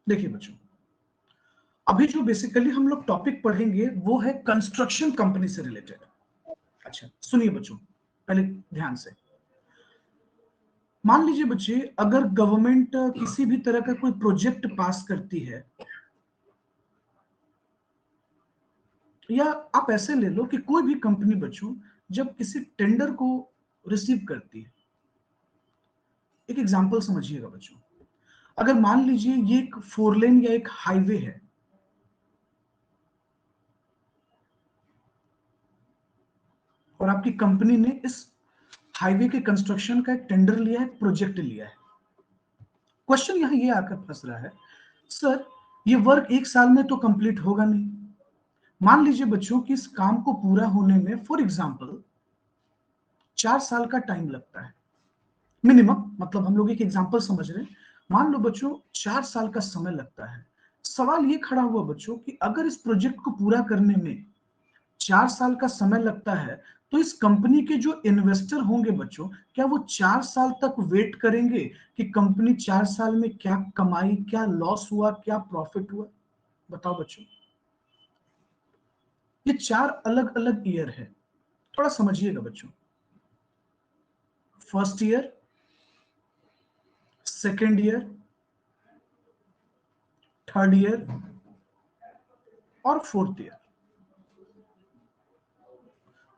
देखिए बच्चों, अभी जो बेसिकली हम लोग टॉपिक पढ़ेंगे वो है कंस्ट्रक्शन कंपनी से रिलेटेड। अच्छा सुनिए बच्चों, पहले ध्यान से। मान लीजिए बच्चे, अगर गवर्नमेंट किसी भी तरह का कोई प्रोजेक्ट पास करती है, या आप ऐसे ले लो कि कोई भी कंपनी बच्चों जब किसी टेंडर को रिसीव करती है, एक एग्जांपल समझिएगा बच्चों। अगर मान लीजिए ये एक 4 लेन या एक हाईवे है, और आपकी कंपनी ने इस हाईवे के कंस्ट्रक्शन का एक टेंडर लिया है, प्रोजेक्ट लिया है। क्वेश्चन यहां ये आकर फंस रहा है, सर ये वर्क 1 साल में तो कंप्लीट होगा नहीं। मान लीजिए बच्चों कि इस काम को पूरा होने में फॉर एग्जांपल 4 साल का टाइम लगता है मिनिमम, मतलब हम लोग एक एग्जांपल समझ रहे हैं। मान लो बच्चों 4 साल का समय लगता है। सवाल ये खड़ा हुआ बच्चों कि अगर इस प्रोजेक्ट को पूरा करने में 4 साल का समय लगता है, तो इस कंपनी के जो इन्वेस्टर होंगे बच्चों, क्या वो 4 साल तक वेट करेंगे कि कंपनी 4 साल में क्या कमाई, क्या लॉस हुआ, क्या प्रॉफिट हुआ? बताओ बच्चों, ये 4 अलग अलग ईयर है, थोड़ा समझिएगा बच्चों। First year, second year, third year और फोर्थ ईयर।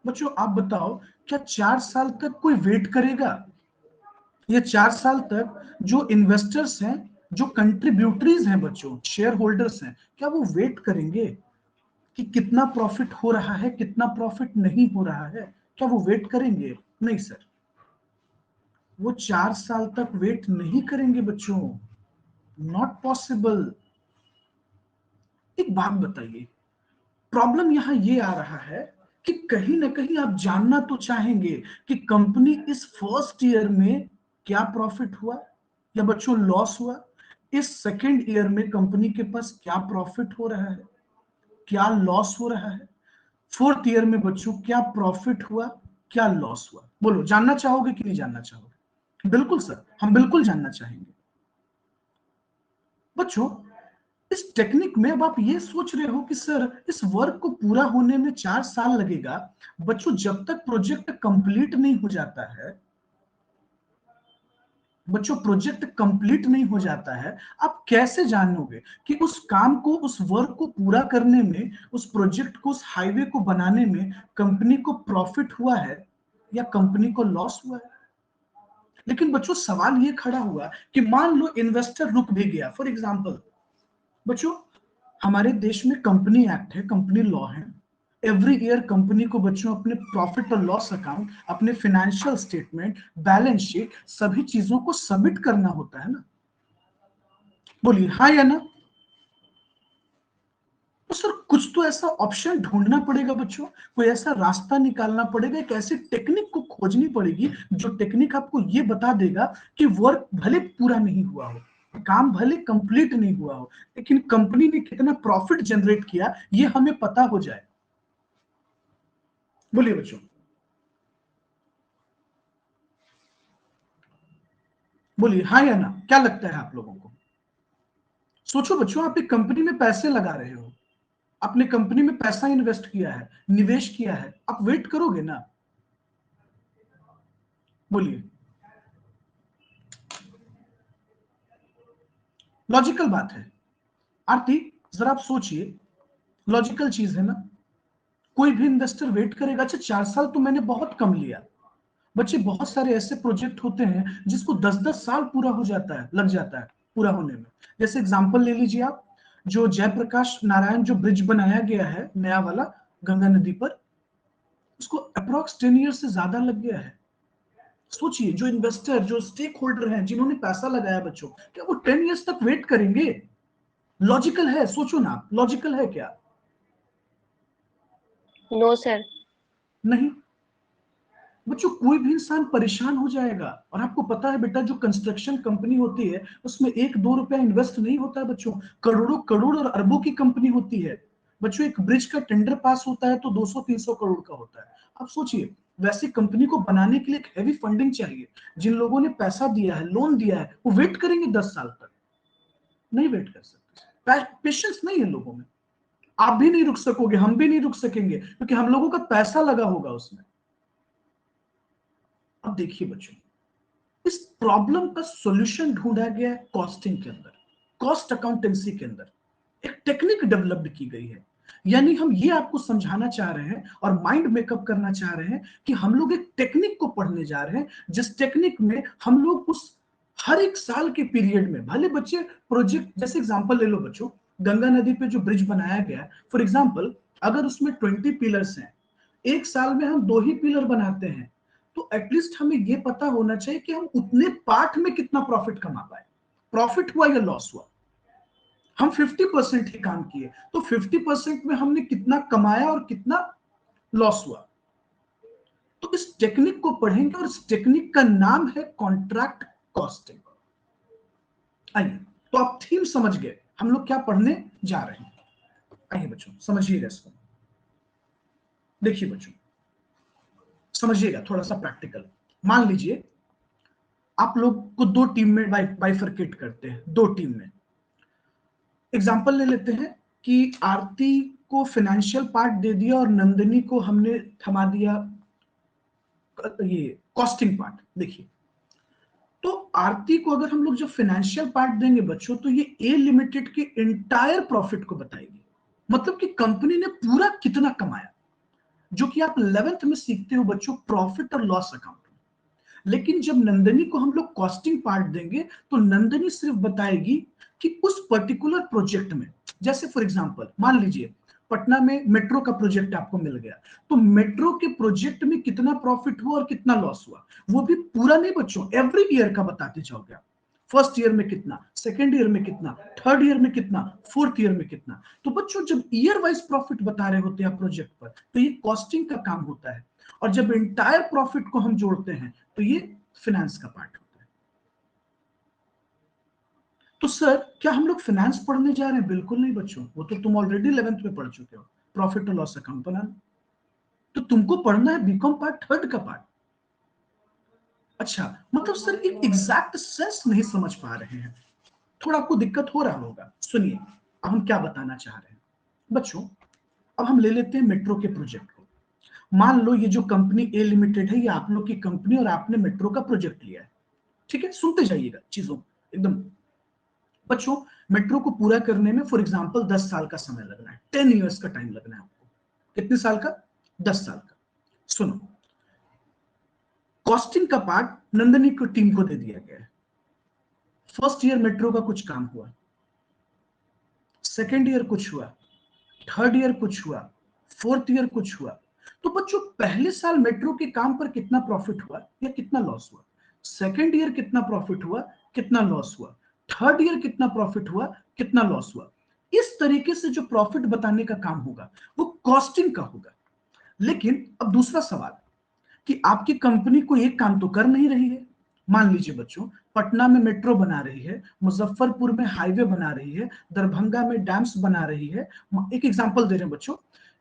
बच्चों आप बताओ, क्या 4 साल तक कोई वेट करेगा? ये 4 साल तक जो इन्वेस्टर्स हैं, जो कंट्रीब्यूटरीज हैं बच्चों, शेयर होल्डर्स हैं, क्या वो वेट करेंगे कि कितना प्रॉफिट हो रहा है, कितना प्रॉफिट नहीं हो रहा है? क्या वो वेट करेंगे? नहीं सर, वो 4 साल तक वेट नहीं करेंगे बच्चों, नॉट पॉसिबल। एक बात बताइए, प्रॉब्लम यहां ये आ रहा है कि कहीं ना कहीं आप जानना तो चाहेंगे कि कंपनी इस फर्स्ट ईयर में क्या प्रॉफिट हुआ या बच्चों लॉस हुआ, इस सेकेंड ईयर में कंपनी के पास क्या प्रॉफिट हो रहा है, क्या लॉस हो रहा है, फोर्थ ईयर में बच्चों क्या प्रॉफिट हुआ, क्या लॉस हुआ? बोलो, जानना चाहोगे कि नहीं जानना चाहोगे? बिल्कुल सर, हम बिल्कुल जानना चाहेंगे। बच्चों इस टेक्निक में अब आप ये सोच रहे हो कि सर इस वर्क को पूरा होने में 4 साल लगेगा। बच्चों जब तक प्रोजेक्ट कंप्लीट नहीं हो जाता है, बच्चों प्रोजेक्ट कंप्लीट नहीं हो जाता है, आप कैसे जानोगे कि उस काम को, उस वर्क को पूरा करने में, उस प्रोजेक्ट को, उस हाईवे को बनाने में कंपनी को प्रॉफिट हुआ है या कंपनी को लॉस हुआ है? लेकिन बच्चों सवाल ये खड़ा हुआ कि मान लो इन्वेस्टर रुक भी गया। फॉर एग्जाम्पल बच्चों, हमारे देश में कंपनी एक्ट है, कंपनी लॉ है। एवरी ईयर कंपनी को बच्चों अपने प्रॉफिट और लॉस अकाउंट, अपने फाइनेंशियल स्टेटमेंट, बैलेंस शीट, सभी चीजों को सबमिट करना होता है ना? बोलिए हाँ या ना। तो सर कुछ तो ऐसा ऑप्शन ढूंढना पड़ेगा बच्चों, कोई ऐसा रास्ता निकालना पड़ेगा, एक ऐसी टेक्निक को खोजनी पड़ेगी जो टेक्निक आपको ये बता देगा कि वर्क भले पूरा नहीं हुआ हो, काम भले कंप्लीट नहीं हुआ हो, लेकिन कंपनी ने कितना प्रॉफिट जनरेट किया ये हमें पता हो जाए। बोलिए बच्चों, बोलिए हाँ या ना, क्या लगता है आप लोगों को? सोचो बच्चों, आप एक कंपनी में पैसे लगा रहे हो, आपने कंपनी में पैसा इन्वेस्ट किया है, निवेश किया है, आप वेट करोगे ना? बोलिए। लॉजिकल बात है आरती, जरा आप सोचिए, लॉजिकल चीज है ना? कोई भी इन्वेस्टर वेट करेगा। अच्छा 4 साल तो मैंने बहुत कम लिया। बच्चे बहुत सारे ऐसे प्रोजेक्ट होते हैं जिसको 10-10 साल पूरा हो जाता है, लग जाता है पूरा होने में। जैसे एग्जांपल ले लीजिए आप, जो जयप्रकाश नारायण जो ब्रिज बनाया गया है नया वाला गंगा नदी पर, उसको अप्रोक्स 10 ईयर से ज्यादा लग गया है। सोचिए, जो इन्वेस्टर, जो स्टेक होल्डर हैं, जिन्होंने पैसा लगाया बच्चों, क्या वो 10 ईयर्स तक वेट करेंगे? लॉजिकल है? सोचो ना, लॉजिकल है क्या? No sir. नहीं बच्चों, कोई भी इंसान परेशान हो जाएगा। और आपको पता है बेटा, जो कंस्ट्रक्शन कंपनी होती है उसमें 1-2 रुपया इन्वेस्ट नहीं होता है बच्चों, करोड़ों करोड़ और अरबों की कंपनी होती है बच्चों। एक ब्रिज का टेंडर पास होता है तो 200-300 करोड़ का होता है। आप सोचिए, वैसी कंपनी को बनाने के लिए एक हैवी फंडिंग चाहिए। जिन लोगों ने पैसा दिया है, लोन दिया है, वो वेट करेंगे 10 साल तक? नहीं वेट कर सकते, पेशेंस नहीं है लोगों में। आप भी नहीं रुक सकोगे, हम भी नहीं रुक सकेंगे, क्योंकि हम लोगों का पैसा लगा होगा उसमें। अब देखिए बच्चों, इस प्रॉब्लम का सॉल्यूशन ढूंढा गया है कॉस्टिंग के अंदर, कॉस्ट अकाउंटेंसी के अंदर एक टेक्निक डेवलप की गई है। यानी हम ये आपको समझाना चाह रहे हैं और माइंड मेकअप करना चाह रहे हैं कि हम लोग एक टेक्निक को पढ़ने जा रहे हैं, जिस टेक्निक में हम लोग उस हर एक साल के पीरियड में, भले बच्चे प्रोजेक्ट, जैसे एग्जांपल ले लो बच्चों, गंगा नदी पे जो ब्रिज बनाया गया, फॉर एग्जांपल अगर उसमें 20 पिलर्स हैं, एक साल में हम 2 ही पिलर बनाते हैं, तो एटलीस्ट हमें यह पता होना चाहिए कि हम उतने पार्ट में कितना प्रॉफिट कमा पाए, प्रॉफिट हुआ या लॉस हुआ। हम 50% ही काम किए, तो 50% में हमने कितना कमाया और कितना लॉस हुआ। तो इस टेक्निक को पढ़ेंगे और इस टेक्निक का नाम है कॉन्ट्रैक्ट कॉस्टिंग। आइए, तो आप थीम समझ गए हम लोग क्या पढ़ने जा रहे हैं। आइए बच्चों समझिएगा इसको। देखिए बच्चों समझिएगा थोड़ा सा प्रैक्टिकल। मान लीजिए आप लोग को 2 टीम में बाइफरकेट करते हैं, 2 टीम में। एग्जांपल ले लेते हैं कि आरती को फाइनेंशियल पार्ट दे दिया और नंदिनी को हमने थमा दिया ये कॉस्टिंग पार्ट। देखिए, तो आरती को अगर हम लोग जो फाइनेंशियल पार्ट देंगे बच्चों, तो ये ए लिमिटेड के एंटायर प्रॉफिट को बताएगी, मतलब कि कंपनी ने पूरा कितना कमाया, जो कि आप 11th में सीखते हो बच्चों, प्रॉफिट और लॉस अकाउंट। लेकिन जब नंदिनी को हम लोग कॉस्टिंग पार्ट देंगे, तो नंदिनी सिर्फ बताएगी कि उस पर्टिकुलर प्रोजेक्ट में, जैसे फॉर एग्जांपल मान लीजिए पटना में मेट्रो का प्रोजेक्ट आपको मिल गया, तो मेट्रो के प्रोजेक्ट में कितना प्रॉफिट हुआ और कितना लॉस हुआ, वो भी पूरा नहीं बच्चों, एवरी ईयर का बताते जाओगे आप। फर्स्ट ईयर में कितना, सेकेंड ईयर में कितना, थर्ड ईयर में कितना, फोर्थ ईयर में कितना। तो बच्चों जब ईयर वाइज प्रॉफिट बता रहे होते हैं प्रोजेक्ट पर, तो ये कॉस्टिंग का काम होता है। और जब इंटायर प्रॉफिट को हम जोड़ते हैं, तो ये फाइनेंस का पार्ट होता है। तो सर क्या हम लोग फाइनेंस पढ़ने जा रहे हैं? बिल्कुल नहीं बच्चों, वो तो तुम ऑलरेडी 11th में पढ़ चुके हो, प्रॉफिट और लॉस अकाउंट बनाना। तो तुमको पढ़ना है बीकॉम पार्ट थर्ड का पार्ट। अच्छा, मतलब सर एक एग्जैक्ट सेंस नहीं समझ पा रहे हैं, थोड़ा आपको दिक्कत हो रहा होगा। सुनिए अब हम क्या बताना चाह रहे हैं बच्चों। अब हम ले लेते हैं मेट्रो के प्रोजेक्ट को। मान लो ये जो कंपनी ए लिमिटेड है, ये आप लोग की कंपनी और आपने मेट्रो का प्रोजेक्ट लिया है। ठीक है, सुनते जाइएगा चीजों एकदम। बच्चों मेट्रो को पूरा करने में फॉर एग्जांपल 10 साल का समय लगना है, 10 इयर्स का टाइम लगना है आपको। कितने साल का? 10 साल का। सुनो, कॉस्टिंग का पार्ट नंदनी को टीम को दे दिया गया है। फर्स्ट ईयर मेट्रो का कुछ काम हुआ, सेकेंड ईयर कुछ हुआ, थर्ड ईयर कुछ हुआ, फोर्थ ईयर कुछ हुआ। तो बच्चों पहले साल मेट्रो के काम पर कितना प्रॉफिट हुआ या कितना लॉस हुआ, सेकेंड ईयर कितना प्रॉफिट हुआ, कितना लॉस हुआ, थर्ड ईयर कितना प्रॉफिट हुआ, कितना लॉस हुआ। इस तरीके से जो प्रॉफिट बताने का काम होगा वो कॉस्टिंग का होगा। लेकिन अब दूसरा सवाल कि आपकी कंपनी को एक काम तो कर नहीं रही है। मान लीजिए बच्चों, पटना में मेट्रो बना रही है, मुजफ्फरपुर में हाईवे बना रही है, दरभंगा में डैम्स बना रही है, एक एग्जांपल दे रहे हैं बच्चों,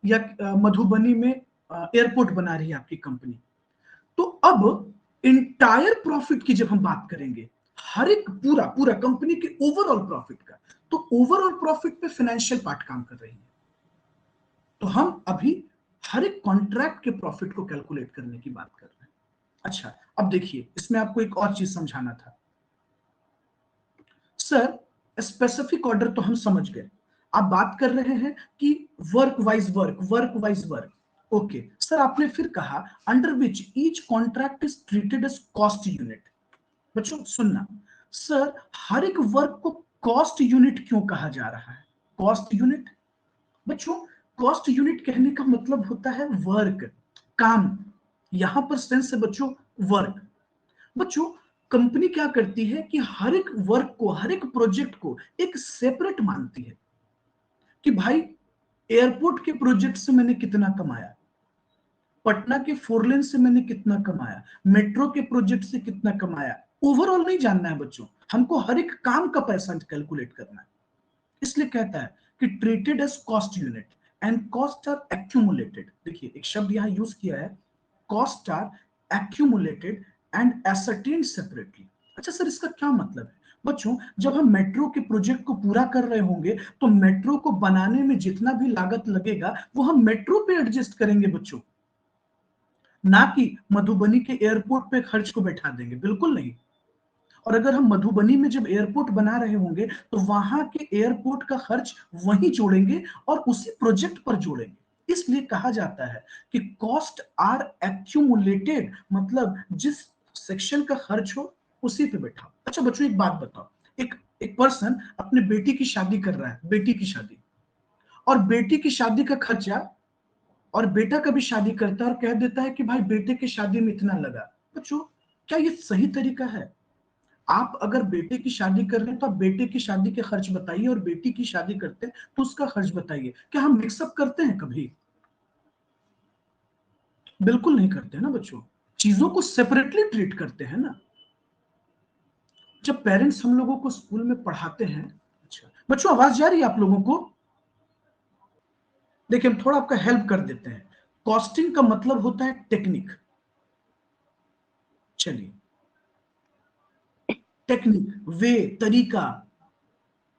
या मधुबनी में एयरपोर्ट बना रही है आपकी कंपनी। तो अब इंटायर प्रॉफिट की जब हम बात करेंगे, हर एक पूरा पूरा कंपनी के ओवरऑल प्रॉफिट का, तो ओवरऑल प्रॉफिट पे फाइनेंशियल पार्ट काम कर रही है। तो हम अभी हर एक कॉन्ट्रैक्ट के प्रॉफिट को कैलकुलेट करने की बात कर रहे हैं। अच्छा, अब देखिए इसमें आपको एक और चीज समझाना था। सर स्पेसिफिक ऑर्डर तो हम समझ गए, आप बात कर रहे हैं कि work wise work, work wise work. Okay sir, आपने फिर कहा under which each contract is treated as cost unit. बच्चों सुनना, सर हर एक वर्क को कॉस्ट यूनिट क्यों कहा जा रहा है? कॉस्ट यूनिट बच्चों, कॉस्ट यूनिट कहने का मतलब होता है वर्क, काम। यहां पर सेंस है बच्चों वर्क। बच्चों कंपनी क्या करती है कि हर एक वर्क को, हर एक प्रोजेक्ट को एक सेपरेट मानती है कि भाई एयरपोर्ट के प्रोजेक्ट से मैंने कितना कमाया, पटना के 4 लेन से मैंने कितना कमाया, मेट्रो के प्रोजेक्ट से कितना कमाया। ओवरऑल नहीं जानना है बच्चों, हमको हर एक काम का पैसा कैलकुलेट करना है। इसलिए कहता है कि treated as cost unit and cost are accumulated. देखिए एक शब्द यहां यूज किया है, cost are accumulated and ascertained separately. अच्छा सर इसका क्या मतलब है? बच्चों जब हम मेट्रो के प्रोजेक्ट को पूरा कर रहे होंगे तो मेट्रो को बनाने में जितना भी लागत लगेगा वो हम मेट्रो पे एडजस्ट करेंगे बच्चों, ना कि मधुबनी के एयरपोर्ट पे खर्च को बैठा देंगे, बिल्कुल नहीं। और अगर हम मधुबनी में जब एयरपोर्ट बना रहे होंगे तो वहां के एयरपोर्ट का खर्च वहीं जोड़ेंगे और उसी प्रोजेक्ट पर जोड़ेंगे। इसलिए कहा जाता है कि कॉस्ट आर एक्यूमुलेटेड, मतलब जिस सेक्शन का खर्च हो उसी पे बैठाओ। अच्छा बच्चों एक बात बताओ, एक एक पर्सन अपने बेटी की शादी कर रहा है, बेटी की शादी, और बेटी की शादी का खर्चा, और बेटा कभी शादी करता है और कह देता है कि भाई बेटे की शादी में इतना लगा। बच्चों क्या ये सही तरीका है? आप अगर बेटे की शादी कर रहे हैं तो आप बेटे की शादी के खर्च बताइए, और बेटी की शादी करते हैं तो उसका खर्च बताइए। क्या हम मिक्सअप करते हैं कभी? बिल्कुल नहीं करते हैं ना बच्चों, चीजों को सेपरेटली ट्रीट करते हैं ना। जब पेरेंट्स हम लोगों को स्कूल में पढ़ाते हैं, अच्छा बच्चों आवाज जा रही है आप लोगों को? देखिए हम थोड़ा आपका हेल्प कर देते हैं। कॉस्टिंग का मतलब होता है टेक्निक। चलिए, टेक्निक, वे, तरीका,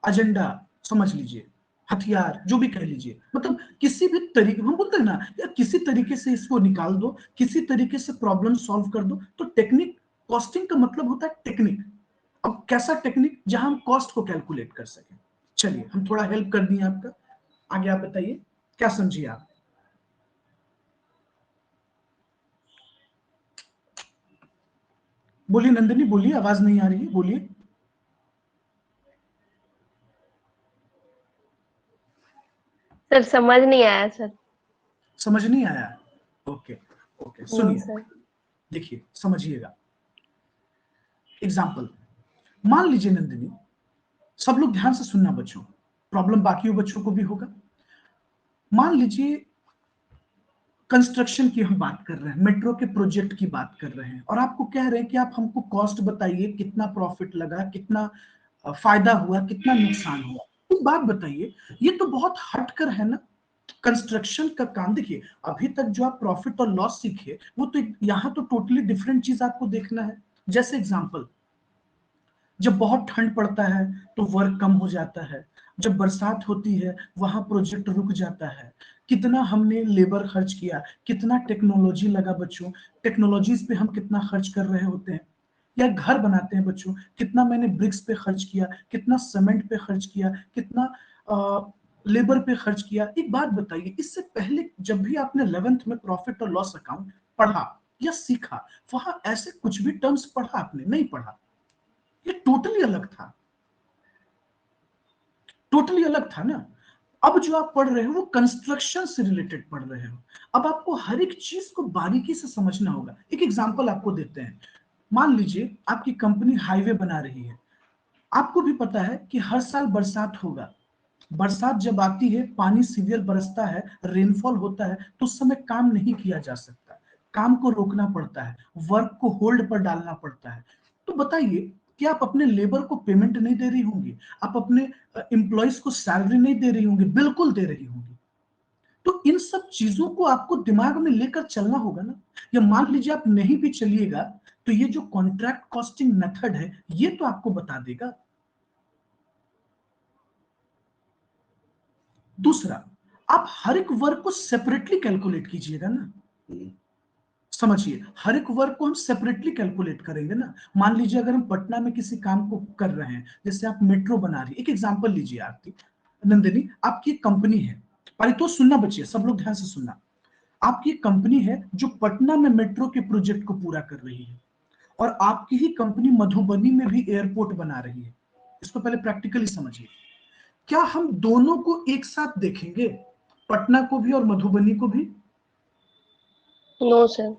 एजेंडा, समझ लीजिए, हथियार, जो भी कह लीजिए, मतलब किसी भी तरीके, हम बोलते हैं ना यार किसी तरीके से इसको निकाल दो, किसी तरीके से प्रॉब्लम सॉल्व कर दो, तो टेक्निक, कॉस्टिंग का मतलब होता है टेक्निक। अब कैसा टेक्निक? जहां हम कॉस्ट को कैलकुलेट कर सकें। चलिए हम थोड़ा हेल्प कर दिए आपका, आगे आप बताइए क्या समझिए आप। बोलिए नंदिनी, बोलिए, आवाज नहीं आ रही है, बोलिए। सर समझ नहीं आया सर। समझ नहीं आया? ओके, ओके नो सुनिए, सर। देखिए समझिएगा। एग्जाम्पल, मान लीजिए नंदिनी, सब लोग ध्यान से सुनना बच्चों, प्रॉब्लम बाकी बच्चों को भी होगा। मान लीजिए कंस्ट्रक्शन की हम बात कर रहे हैं, मेट्रो के प्रोजेक्ट की बात कर रहे हैं, और आपको कह रहे हैं कि आप हमको कॉस्ट बताइए, कितना प्रॉफिट लगा, कितना फायदा हुआ, कितना नुकसान हुआ। एक बात बताइए, ये तो बहुत हटकर है ना। कंस्ट्रक्शन का काम देखिए, अभी तक जो आप प्रॉफिट और लॉस सीखे वो तो यहाँ तो टोटली डिफरेंट चीज आपको देखना है। जैसे एग्जांपल, जब बहुत ठंड पड़ता है तो वर्क कम हो जाता है, जब बरसात होती है वहां प्रोजेक्ट रुक जाता है, कितना हमने लेबर खर्च किया, कितना टेक्नोलॉजी लगा बच्चों, टेक्नोलॉजीज पे हम कितना खर्च कर रहे होते हैं। या घर बनाते हैं बच्चों, कितना मैंने ब्रिक्स पे खर्च किया, कितना सीमेंट पे खर्च किया, कितना लेबर पे खर्च किया। एक बात बताइए, इससे पहले जब भी आपने 11th में प्रॉफिट और लॉस अकाउंट पढ़ा या सीखा, वहां ऐसे कुछ भी टर्म्स पढ़ा आपने? नहीं पढ़ा। ये टोटली अलग था, टोटली अलग था ना। अब जो आप पढ़ रहे हो वो कंस्ट्रक्शन से रिलेटेड पढ़ रहे हो। अब आपको हर एक चीज को बारीकी से समझना होगा। एक एग्जांपल आपको देते हैं, मान लीजिए आपकी कंपनी हाईवे बना रही है। आपको भी पता है कि हर साल बरसात होगा, बरसात जब आती है पानी सीवियर बरसता है, रेनफॉल होता है, तो उस समय काम नहीं किया जा सकता, काम को रोकना पड़ता है, वर्क को होल्ड पर डालना पड़ता है। तो बताइए कि आप अपने लेबर को पेमेंट नहीं दे रही होंगी, आप अपने एम्प्लॉयज को सैलरी नहीं दे रही होंगी? बिल्कुल दे रही होंगी। तो इन सब चीजों को आपको दिमाग में लेकर चलना होगा ना। या मान लीजिए आप नहीं भी चलिएगा तो ये जो कॉन्ट्रैक्ट कॉस्टिंग मेथड है ये तो आपको बता देगा। दूसरा, आप हर एक वर्क को सेपरेटली कैलकुलेट कीजिएगा ना। समझिए, हर एक वर्क को हम सेपरेटली कैलकुलेट करेंगे ना। मान लीजिए अगर हम पटना में किसी काम को कर रहे हैं, जैसे आप मेट्रो बना रही है, एक एग्जांपल लीजिए आपकी नंदिनी, आपकी एक कंपनी है, परितोष सुनना बच्चे, सब लोग ध्यान से सुनना। आपकी एक कंपनी है जो पटना में मेट्रो के प्रोजेक्ट को पूरा कर रही है, और आपकी ही कंपनी मधुबनी में भी एयरपोर्ट बना रही है। इसको पहले प्रैक्टिकली समझिए। क्या हम दोनों को एक साथ देखेंगे, पटना को भी और मधुबनी को भी? No sir.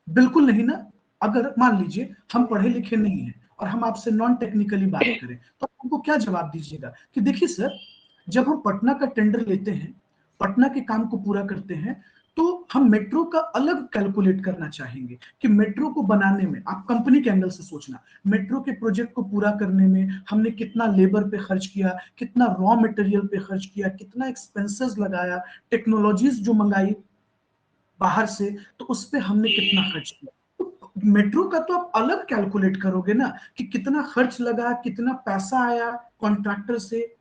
बिल्कुल नहीं ना। अगर मान लीजिए हम पढ़े लिखे नहीं हैं और हम आपसे नॉन टेक्निकली बात करें तो आप हमको क्या जवाब दीजिएगा कि देखिए सर, जब हम पटना का टेंडर लेते हैं, पटना के काम को पूरा करते हैं, तो हम मेट्रो का अलग कैलकुलेट करना चाहेंगे कि मेट्रो को बनाने में, आप कंपनी के एंगल से सोचना, मेट्रो के प्रोजेक्ट को पूरा करने में हमने कितना लेबर पे खर्च किया, कितना रॉ मटेरियल पे खर्च किया, कितना एक्सपेंसेस लगाया, टेक्नोलॉजीज जो मंगाई बाहर से, तो उस पे हमने कितना खर्च किया। तो मेट्रो का तो आप अलग कैलकुलेट करोगे ना कि कितना खर्च लगा, कितना पैसा आया कॉन्ट्रैक्टर से,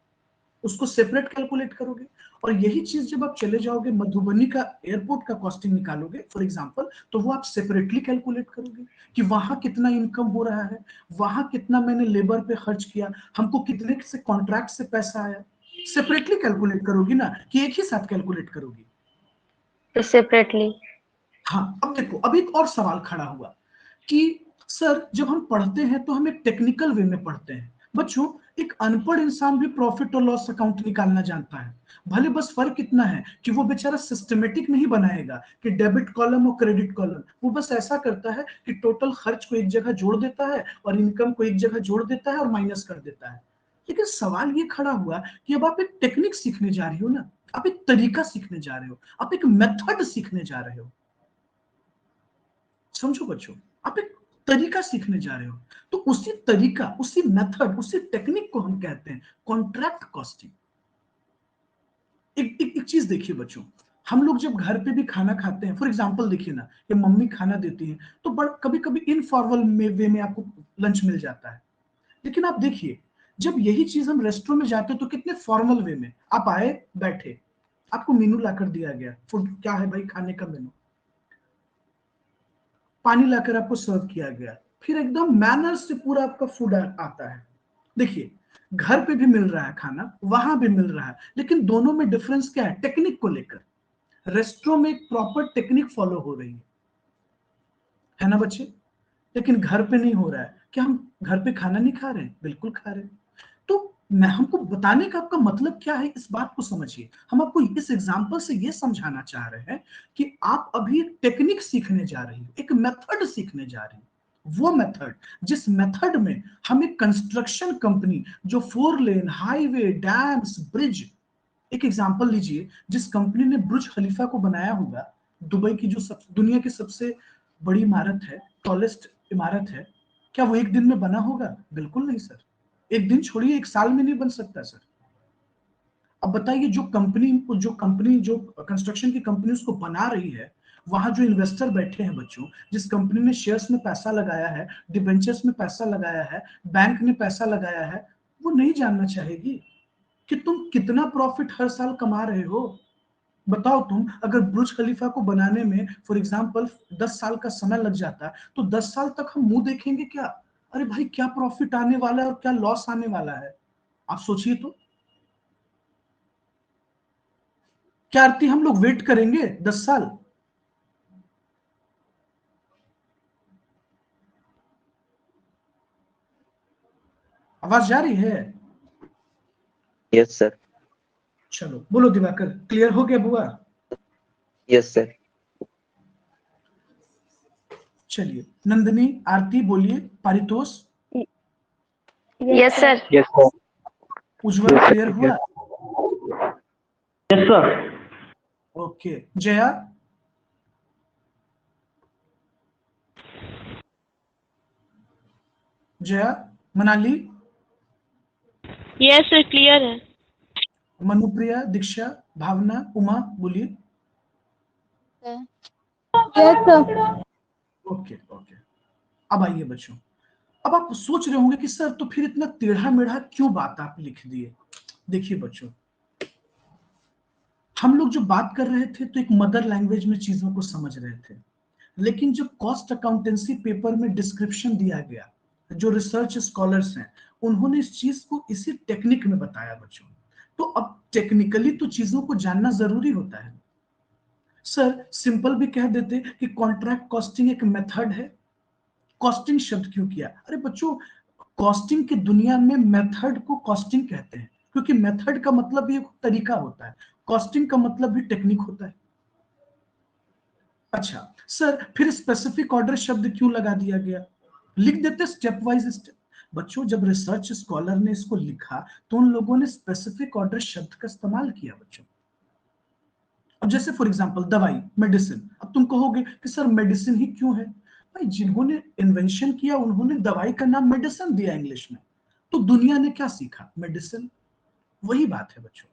उसको सेपरेट कैलकुलेट करोगे। और यही चीज जब आप चले जाओगे मधुबनी का एयरपोर्ट का कॉस्टिंग निकालोगे फॉर एग्जांपल, तो वो आप सेपरेटली कैलकुलेट करोगे कि वहां कितना इनकम हो रहा है, वहां कितना मैंने लेबर पे खर्च किया, हमको कितने से कॉन्ट्रैक्ट से पैसा आया, सेपरेटली कैलकुलेट करोगी ना कि एक ही साथ कैलकुलेट करोगी। सेपरेटली। हाँ, अब देखो, अब एक और सवाल खड़ा हुआ कि सर जब हम पढ़ते हैं तो हम एक टेक्निकल वे में पढ़ते हैं। बच्चों, एक अनपढ़ इंसान भी प्रॉफिट और लॉस अकाउंट निकालना जानता है, भले बस फर्क इतना है कि वो बेचारा सिस्टमेटिक नहीं बनाएगा कि डेबिट कॉलम और क्रेडिट कॉलम, वो बस ऐसा करता है कि टोटल खर्च को एक जगह जोड़ देता है और इनकम को एक जगह जोड़ देता है और माइनस कर देता है। लेकिन सवाल ये खड़ा हुआ कि अब आप एक टेक्निक सीखने जा रही हो ना, आप एक तरीका सीखने जा रहे हो, आप एक मेथड सीखने जा रहे हो। समझो बच्चों, आप एक तरीका सीखने जा रहे हो, तो उसी तरीका, उसी मेथड, उसी टेक्निक को हम कहते हैं कॉन्ट्रैक्ट कॉस्टिंग। एक चीज देखिए बच्चों, हम लोग जब घर पे भी खाना खाते हैं, फॉर एग्जांपल देखिए ना, ये मम्मी खाना देती है तो बड़ कभी कभी इनफॉर्मल वे में आपको लंच मिल जाता है। लेकिन आप देखिए, जब यही चीज हम रेस्टोरेंट में जाते हैं तो कितने फॉर्मल वे में आप आए, बैठे, आपको मेनू लाकर दिया गया, फूड क्या है भाई खाने का मेनू, पानी लाकर आपको सर्व किया गया, फिर एकदम मैनर से पूरा आपका फूड आता है। देखिए, घर पे भी मिल रहा है खाना, वहां भी मिल रहा है, लेकिन दोनों में डिफरेंस क्या है, टेक्निक को लेकर। रेस्टोरेंट में एक प्रॉपर टेक्निक फॉलो हो रही है ना बच्चे, लेकिन घर पे नहीं हो रहा है। क्या हम घर पे खाना नहीं खा रहे हैं? बिल्कुल खा रहे हैं। तो मैं हमको बताने का आपका मतलब क्या है, इस बात को समझिए। हम आपको इस एग्जांपल से ये समझाना चाह रहे हैं कि आप अभी एक टेक्निक सीखने जा रही हो, एक मेथड सीखने जा रही हो। वो मेथड, जिस मेथड में हम एक कंस्ट्रक्शन कंपनी जो 4 लेन हाईवे, डैम्स, ब्रिज, एक एग्जांपल लीजिए, जिस कंपनी ने बुर्ज खलीफा को बनाया होगा, दुबई की जो दुनिया की सबसे बड़ी इमारत है, टॉलेस्ट इमारत है, क्या वो एक दिन में बना होगा? बिल्कुल नहीं सर। एक दिन छोड़िए, एक साल में नहीं बन सकता सर। अब बताइए, जो कंस्ट्रक्शन की कंपनी उसको बना रही है, वहां जो इन्वेस्टर बैठे हैं बच्चों, जिस कंपनी ने शेयर्स में पैसा लगाया है, डिबेंचर्स में पैसा लगाया है, बैंक ने पैसा लगाया है, वो नहीं जानना चाहेगी कि तुम कितना प्रॉफिट हर साल कमा रहे हो। बताओ, तुम अगर बुर्ज खलीफा को बनाने में फॉर एग्जांपल 10 साल का समय लग जाता है, तो 10 साल तक हम मुंह देखेंगे क्या? अरे भाई, क्या प्रॉफिट आने वाला है और क्या लॉस आने वाला है, आप सोचिए तो। क्या आरती हम लोग वेट करेंगे 10 साल? आवाज जा रही है? Yes sir. चलो बोलो दिवाकर, क्लियर हो गया बुआ? Yes sir. चलिए नंदिनी, आरती बोलिए, Paritosh, yes sir. Yes sir. Ujjwal clear हुआ? Yes sir. Okay, Jaya, Jaya, Manali, yes sir, clear है। मनुप्रिया, दीक्षा, भावना, उमा बोलिए। Yes sir. Okay okay. अब आइए बच्चों, अब आप सोच रहे होंगे कि सर तो फिर इतना टेढ़ा मेढ़ा क्यों बात आप लिख दिए। देखिए बच्चों, हम लोग जो बात कर रहे थे तो एक मदर लैंग्वेज में चीजों को समझ रहे थे, लेकिन जब कॉस्ट अकाउंटेंसी पेपर में डिस्क्रिप्शन दिया गया, जो रिसर्च स्कॉलर्स हैं उन्होंने इस चीज को इसी टेक्निक में बताया बच्चों, तो अब टेक्निकली तो चीजों को जानना जरूरी होता है। सर सिंपल भी कह देते कि कॉन्ट्रैक्ट कॉस्टिंग एक मेथड है। कॉस्टिंग शब्द क्यों किया? अरे बच्चों, कॉस्टिंग की दुनिया में मेथड को कॉस्टिंग कहते हैं, क्योंकि मेथड का मतलब भी एक तरीका होता है, कॉस्टिंग का मतलब भी टेक्निक होता है। अच्छा सर, फिर स्पेसिफिक ऑर्डर शब्द क्यों लगा दिया गया? लिख देते स्टेप वाइज स्टेप। बच्चों, जब रिसर्च स्कॉलर ने इसको लिखा तो उन लोगों ने स्पेसिफिक ऑर्डर शब्द का इस्तेमाल किया बच्चों। अब जैसे फॉर एग्जांपल दवाई, मेडिसिन, अब तुम कहोगे कि सर मेडिसिन ही क्यों है? भाई, जिन्होंने इन्वेंशन किया उन्होंने दवाई का नाम मेडिसिन दिया इंग्लिश में, तो दुनिया ने क्या सीखा? मेडिसिन। वही बात है बच्चों,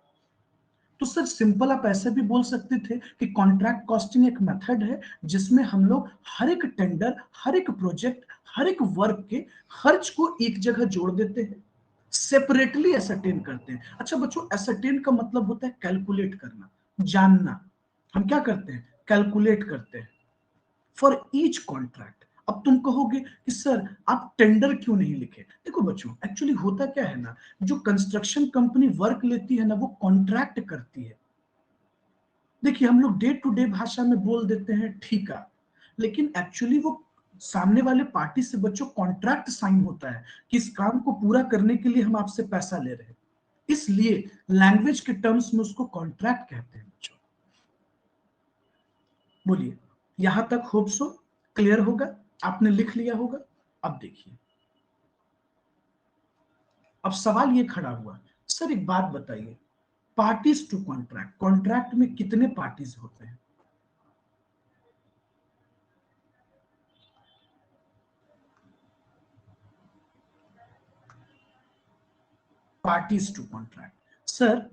तो सर सिंपल आप ऐसे भी बोल सकते थे कि कॉन्ट्रैक्ट कॉस्टिंग एक मेथड है जिसमें हम लोग हर एक टेंडर, हर एक प्रोजेक्ट, हर एक वर्क के खर्च को एक जगह जोड़ देते हैं, सेपरेटली एसरटेन करते हैं। अच्छा बच्चों, एसरटेन का मतलब होता है कैलकुलेट करना, जानना। हम क्या करते हैं? कैलकुलेट करते हैं फॉर ईच कॉन्ट्रैक्ट। अब तुम कहोगे कि सर आप टेंडर क्यों नहीं लिखे? देखो बच्चों, एक्चुअली होता क्या है ना, जो कंस्ट्रक्शन कंपनी वर्क लेती है ना, वो कॉन्ट्रैक्ट करती है। देखिए हम लोग डे टू डे भाषा में बोल देते हैं ठेका, लेकिन एक्चुअली वो सामने वाले पार्टी से बच्चों कॉन्ट्रैक्ट साइन होता है कि इस काम को पूरा करने के लिए हम आपसे पैसा ले रहे हैं, इसलिए लैंग्वेज के टर्म्स में उसको कॉन्ट्रैक्ट कहते हैं बच्चों। बोलिए, यहां तक होप सो क्लियर होगा, आपने लिख लिया होगा। अब देखिए, अब सवाल ये खड़ा हुआ, सर एक बात बताइए, पार्टीज टू कॉन्ट्रैक्ट, कॉन्ट्रैक्ट में कितने पार्टीज होते हैं? पार्टीज टू कॉन्ट्रैक्ट सर,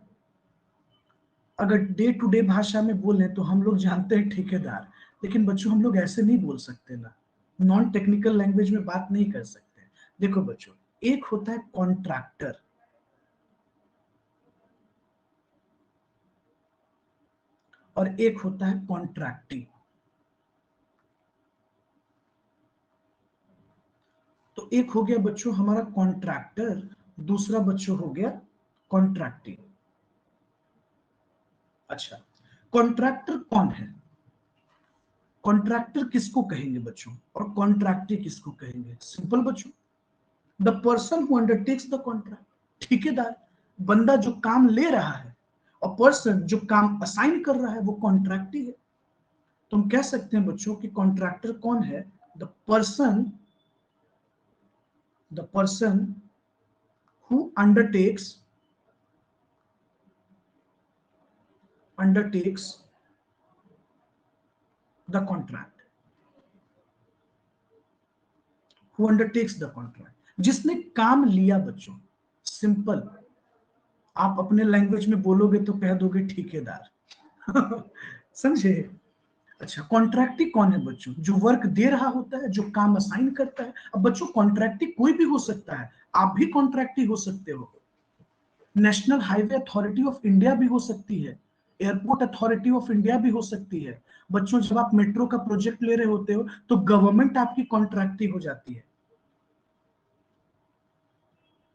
अगर डे टू डे भाषा में बोले तो हम लोग जानते हैं ठेकेदार, लेकिन बच्चों हम लोग ऐसे नहीं बोल सकते ना, नॉन टेक्निकल लैंग्वेज में बात नहीं कर सकते। देखो बच्चों, एक होता है कॉन्ट्रैक्टर और एक होता है कॉन्ट्रैक्टी। तो एक हो गया बच्चों हमारा कॉन्ट्रैक्टर, दूसरा बच्चों हो गया कॉन्ट्रैक्टी। अच्छा, कॉन्ट्रैक्टर कौन है? कॉन्ट्रैक्टर किसको कहेंगे बच्चों और कॉन्ट्रैक्टी किसको कहेंगे? सिंपल बच्चों, the person who undertakes the contract, ठेकेदार, बंदा जो काम ले रहा है, और पर्सन जो काम असाइन कर रहा है वो कॉन्ट्रैक्टी है। तो हम कह सकते हैं बच्चों कि कॉन्ट्रैक्टर कौन है? The person who undertakes the contract, who undertakes the contract, जिसने काम लिया बच्चों। सिंपल, आप अपने लैंग्वेज में बोलोगे तो कह दोगे ठेकेदार। समझे? अच्छा, कॉन्ट्रैक्टी कौन है बच्चों? जो वर्क दे रहा होता है, जो काम असाइन करता है। अब बच्चों कॉन्ट्रैक्टी कोई भी हो सकता है, आप भी कॉन्ट्रैक्टी हो सकते हो, national highway authority of India भी हो सकती है, एयरपोर्ट अथॉरिटी ऑफ इंडिया भी हो सकती है। बच्चों जब आप मेट्रो का प्रोजेक्ट ले रहे होते हो तो गवर्नमेंट आपकी कॉन्ट्रैक्टी हो जाती है।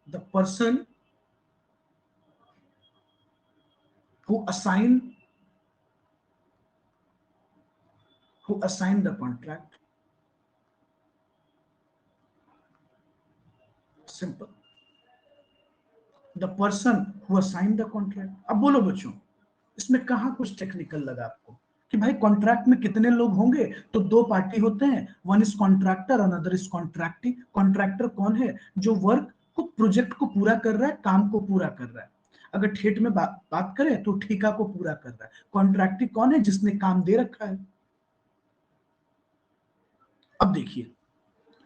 The person who assign the contract, simple, the person who assigned the contract। अब बोलो बच्चों, इसमें कहां कुछ टेक्निकल लगा आपको कि भाई कॉन्ट्रैक्ट में कितने लोग होंगे? तो दो पार्टी होते हैं, one is contractor, another is contractee. Contractor कौन है? जो वर्क को, प्रोजेक्ट को पूरा कर रहा है, काम को पूरा कर रहा है। अगर ठेठ में बात करें तो ठेका को पूरा कर रहा है। कॉन्ट्रैक्टी कौन है? जिसने काम दे रखा है। अब देखिए,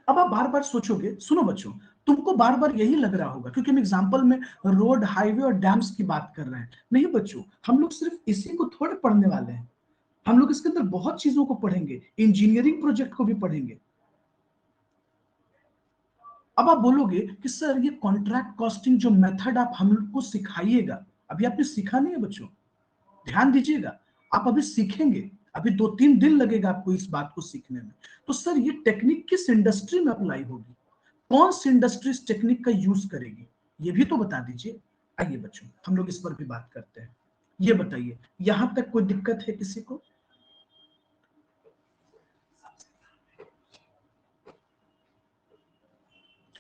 अब आप बार बार सोचोगे, सुनो बच्चों, तुमको बार बार यही लग रहा होगा क्योंकि हम एग्जांपल में रोड, हाईवे और डैम्स की बात कर रहे हैं। नहीं बच्चों, हम लोग सिर्फ इसी को थोड़े पढ़ने वाले हैं, हम लोग इसके अंदर बहुत चीजों को पढ़ेंगे, इंजीनियरिंग प्रोजेक्ट को भी पढ़ेंगे। अब आप बोलोगे कि सर ये कॉन्ट्रैक्ट कॉस्टिंग जो मेथड आप हम लोग को सिखाइएगा, अभी आपने सीखा नहीं है बच्चों, ध्यान दीजिएगा, आप अभी सीखेंगे, अभी 2-3 दिन लगेगा आपको इस बात को सीखने में। तो सर ये टेक्निक किस इंडस्ट्री में अप्लाई होगी, कौन सी इंडस्ट्री इस टेक्निक का यूज करेगी, ये भी तो बता दीजिए। आइए बच्चों, हम लोग इस पर भी बात करते हैं। ये बताइए, यहां तक कोई दिक्कत है किसी को?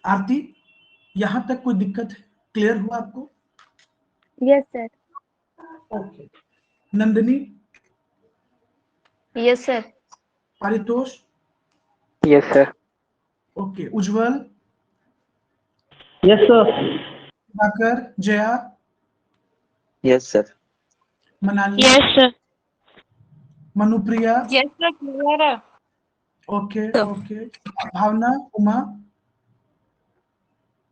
आरती, यहां तक कोई दिक्कत है? क्लियर हुआ आपको? Yes sir. Okay. Nandini? Yes sir. Paritosh? Yes, sir. Okay. Ujjwal? Yes sir. Diwakar? Jaya? Yes, sir. Manali? Yes sir. Manupriya? Yes sir, clear है। Okay okay. Bhavna? Uma?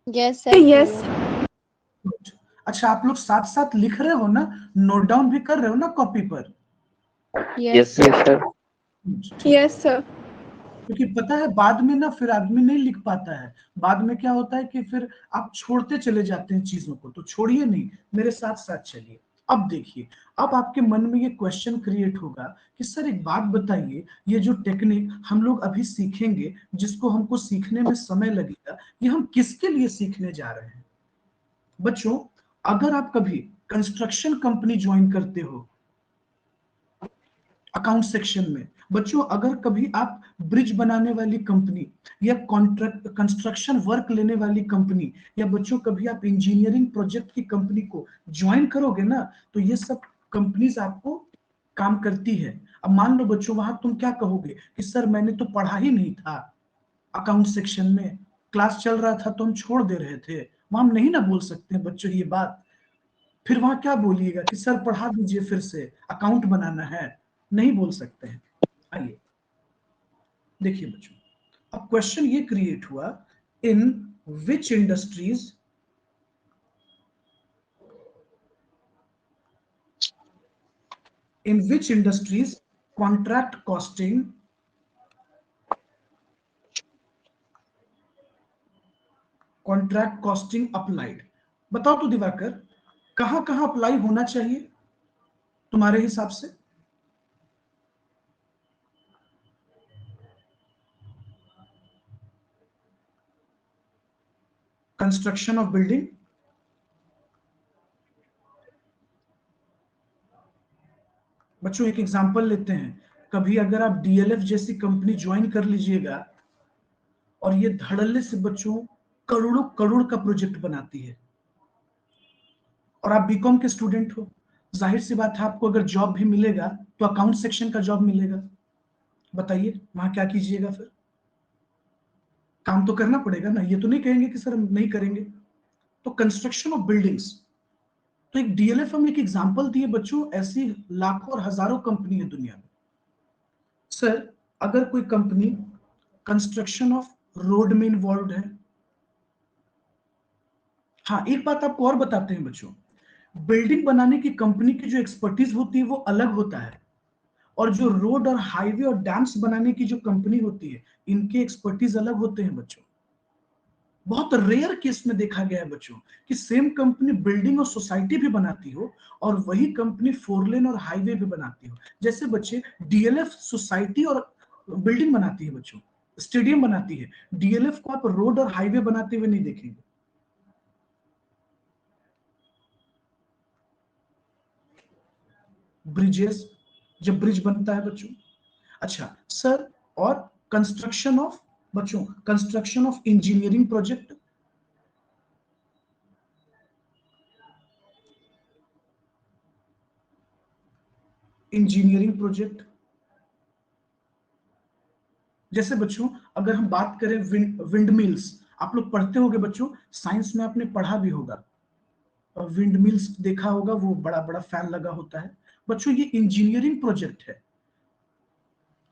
Yes sir. Yes. Good. अच्छा, आप लोग साथ साथ लिख रहे हो ना, नोट डाउन भी कर रहे हो ना कॉपी पर? Yes, sir. Yes, sir. क्योंकि पता है बाद में ना फिर आदमी नहीं लिख पाता है। बाद में क्या होता है कि फिर आप छोड़ते चले जाते हैं चीजों को, तो छोड़िए नहीं, मेरे साथ साथ चलिए। अब देखिए, अब आपके मन में ये क्वेश्चन क्रिएट होगा कि सर एक बात बताइए, ये जो टेक्निक हम लोग अभी सीखेंगे, जिसको हमको सीखने में समय लगेगा, ये हम किसके लिए सीखने जा रहे हैं? बच्चों, अगर आप कभी कंस्ट्रक्शन कंपनी ज्वाइन करते हो अकाउंट सेक्शन में, बच्चों अगर कभी आप ब्रिज बनाने वाली कंपनी या कॉन्ट्रैक्ट कंस्ट्रक्शन वर्क लेने वाली कंपनी, या बच्चों कभी आप इंजीनियरिंग प्रोजेक्ट की कंपनी को ज्वाइन करोगे ना, तो ये सब कंपनीज आपको काम करती है। अब मान लो बच्चों, वहां तुम क्या कहोगे कि सर मैंने तो पढ़ा ही नहीं था अकाउंट सेक्शन में, क्लास चल रहा था तो हम छोड़ दे रहे थे। वहां हम नहीं ना बोल सकते हैं बच्चों ये बात। फिर वहां क्या बोलिएगा कि सर पढ़ा दीजिए फिर से, अकाउंट बनाना है, नहीं बोल सकते हैं। आइए देखिए बच्चों, अब क्वेश्चन ये क्रिएट हुआ, इन विच इंडस्ट्रीज कॉन्ट्रैक्ट कॉस्टिंग अप्लाइड? बताओ तो दिवाकर, कहां कहां अप्लाई होना चाहिए तुम्हारे हिसाब से? कंस्ट्रक्शन ऑफ बिल्डिंग, बच्चों एक एग्जांपल लेते हैं। कभी अगर आप डीएलएफ जैसी कंपनी ज्वाइन कर लीजिएगा और ये धड़ल्ले से बच्चों करोड़ों करोड़ का प्रोजेक्ट बनाती है, और आप बीकॉम के स्टूडेंट हो, जाहिर सी बात है आपको अगर जॉब भी मिलेगा तो अकाउंट सेक्शन का जॉब मिलेगा। बताइए वहां क्या कीजिएगा? फिर काम तो करना पड़ेगा ना, ये तो नहीं कहेंगे कि सर हम नहीं करेंगे। तो कंस्ट्रक्शन ऑफ बिल्डिंग्स, तो एक डीएलएफ हम एक एग्जांपल दिए बच्चों, ऐसी लाखों और हजारों कंपनी है दुनिया में। सर अगर कोई कंपनी कंस्ट्रक्शन ऑफ रोड में इन्वॉल्व है, हाँ एक बात आपको और बताते हैं बच्चों, बिल्डिंग बनाने की कंपनी की जो एक्सपर्टीज होती है वो अलग होता है, और जो रोड और हाईवे और डैम्स बनाने की जो कंपनी होती है, इनके एक्सपर्टीज अलग होते हैं बच्चों। बहुत रेयर केस में देखा गया है बच्चों कि सेम कंपनी बिल्डिंग और सोसाइटी भी बनाती हो, और वही कंपनी फोर लेन और हाईवे भी बनाती हो। जैसे बच्चे डीएलएफ सोसाइटी और बिल्डिंग बनाती है बच्चों, स्टेडियम बनाती है, डीएलएफ को आप रोड और हाईवे बनाते हुए नहीं देखेंगे। ब्रिजेस, जब ब्रिज बनता है बच्चों। अच्छा सर, और कंस्ट्रक्शन ऑफ बच्चों, construction of engineering project, engineering project जैसे बच्चों अगर हम बात करें विंड मिल्स, आप लोग पढ़ते होंगे बच्चों, साइंस में आपने पढ़ा भी होगा, विंड मिल्स देखा होगा, वो बड़ा बड़ा फैन लगा होता है बच्चों, ये इंजीनियरिंग प्रोजेक्ट है।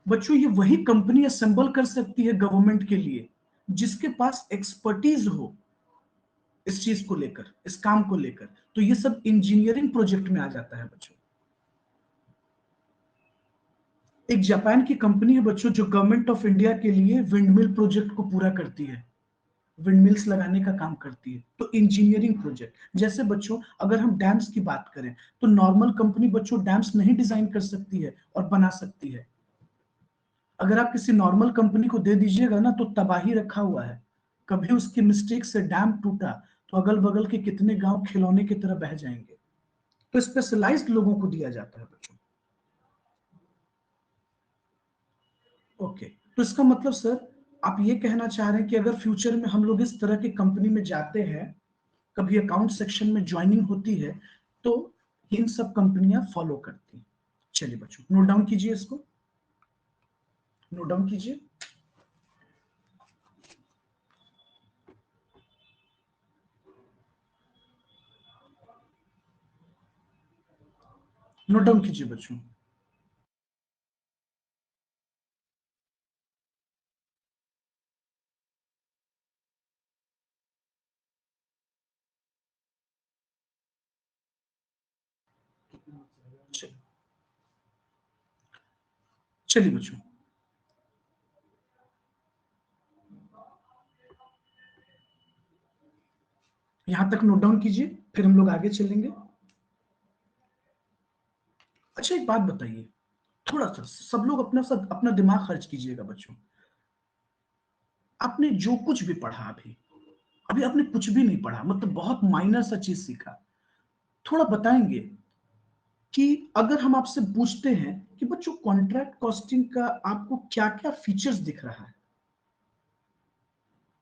बच्चों ये वही कंपनी असेंबल कर सकती है गवर्नमेंट के लिए जिसके पास एक्सपर्टीज हो इस चीज को लेकर, इस काम को लेकर, तो ये सब इंजीनियरिंग प्रोजेक्ट में आ जाता है बच्चों। एक जापान की कंपनी है बच्चों जो गवर्नमेंट ऑफ इंडिया के लिए विंडमिल प्रोजेक्ट को पूरा करती है, विंडमिल्स लगाने का काम करती है, तो इंजीनियरिंग प्रोजेक्ट। जैसे बच्चों अगर हम डैम्स की बात करें, तो नॉर्मल कंपनी बच्चों डैम्स नहीं डिजाइन कर सकती है और बना सकती है। अगर आप किसी नॉर्मल कंपनी को दे दीजिएगा ना तो तबाही रखा हुआ है, कभी उसकी मिस्टेक से डैम टूटा तो अगल बगल के कितने गांव खिलौने की तरह बह जाएंगे। तो स्पेशलाइज्ड लोगों को दिया जाता है बच्चों। ओके, तो इसका मतलब सर आप ये कहना चाह रहे हैं कि अगर फ्यूचर में हम लोग इस तरह की कंपनी में जाते हैं, कभी अकाउंट सेक्शन में ज्वाइनिंग होती है, तो इन सब कंपनियां फॉलो करती हैं। चलिए बच्चों नोट डाउन कीजिए, इसको नोट डाउन कीजिए। नोट डाउन कीजिए बच्चों। चलिए बच्चों, यहां तक नोट डाउन कीजिए, फिर हम लोग आगे चलेंगे। अच्छा एक बात बताइए, थोड़ा सा सब लोग अपना दिमाग खर्च कीजिएगा बच्चों। आपने जो कुछ भी पढ़ा अभी अभी आपने कुछ भी नहीं पढ़ा, मतलब बहुत माइनर सा चीज सीखा। थोड़ा बताएंगे कि अगर हम आपसे पूछते हैं कि बच्चों कॉन्ट्रैक्ट कॉस्टिंग का आपको क्या क्या फीचर्स दिख रहा है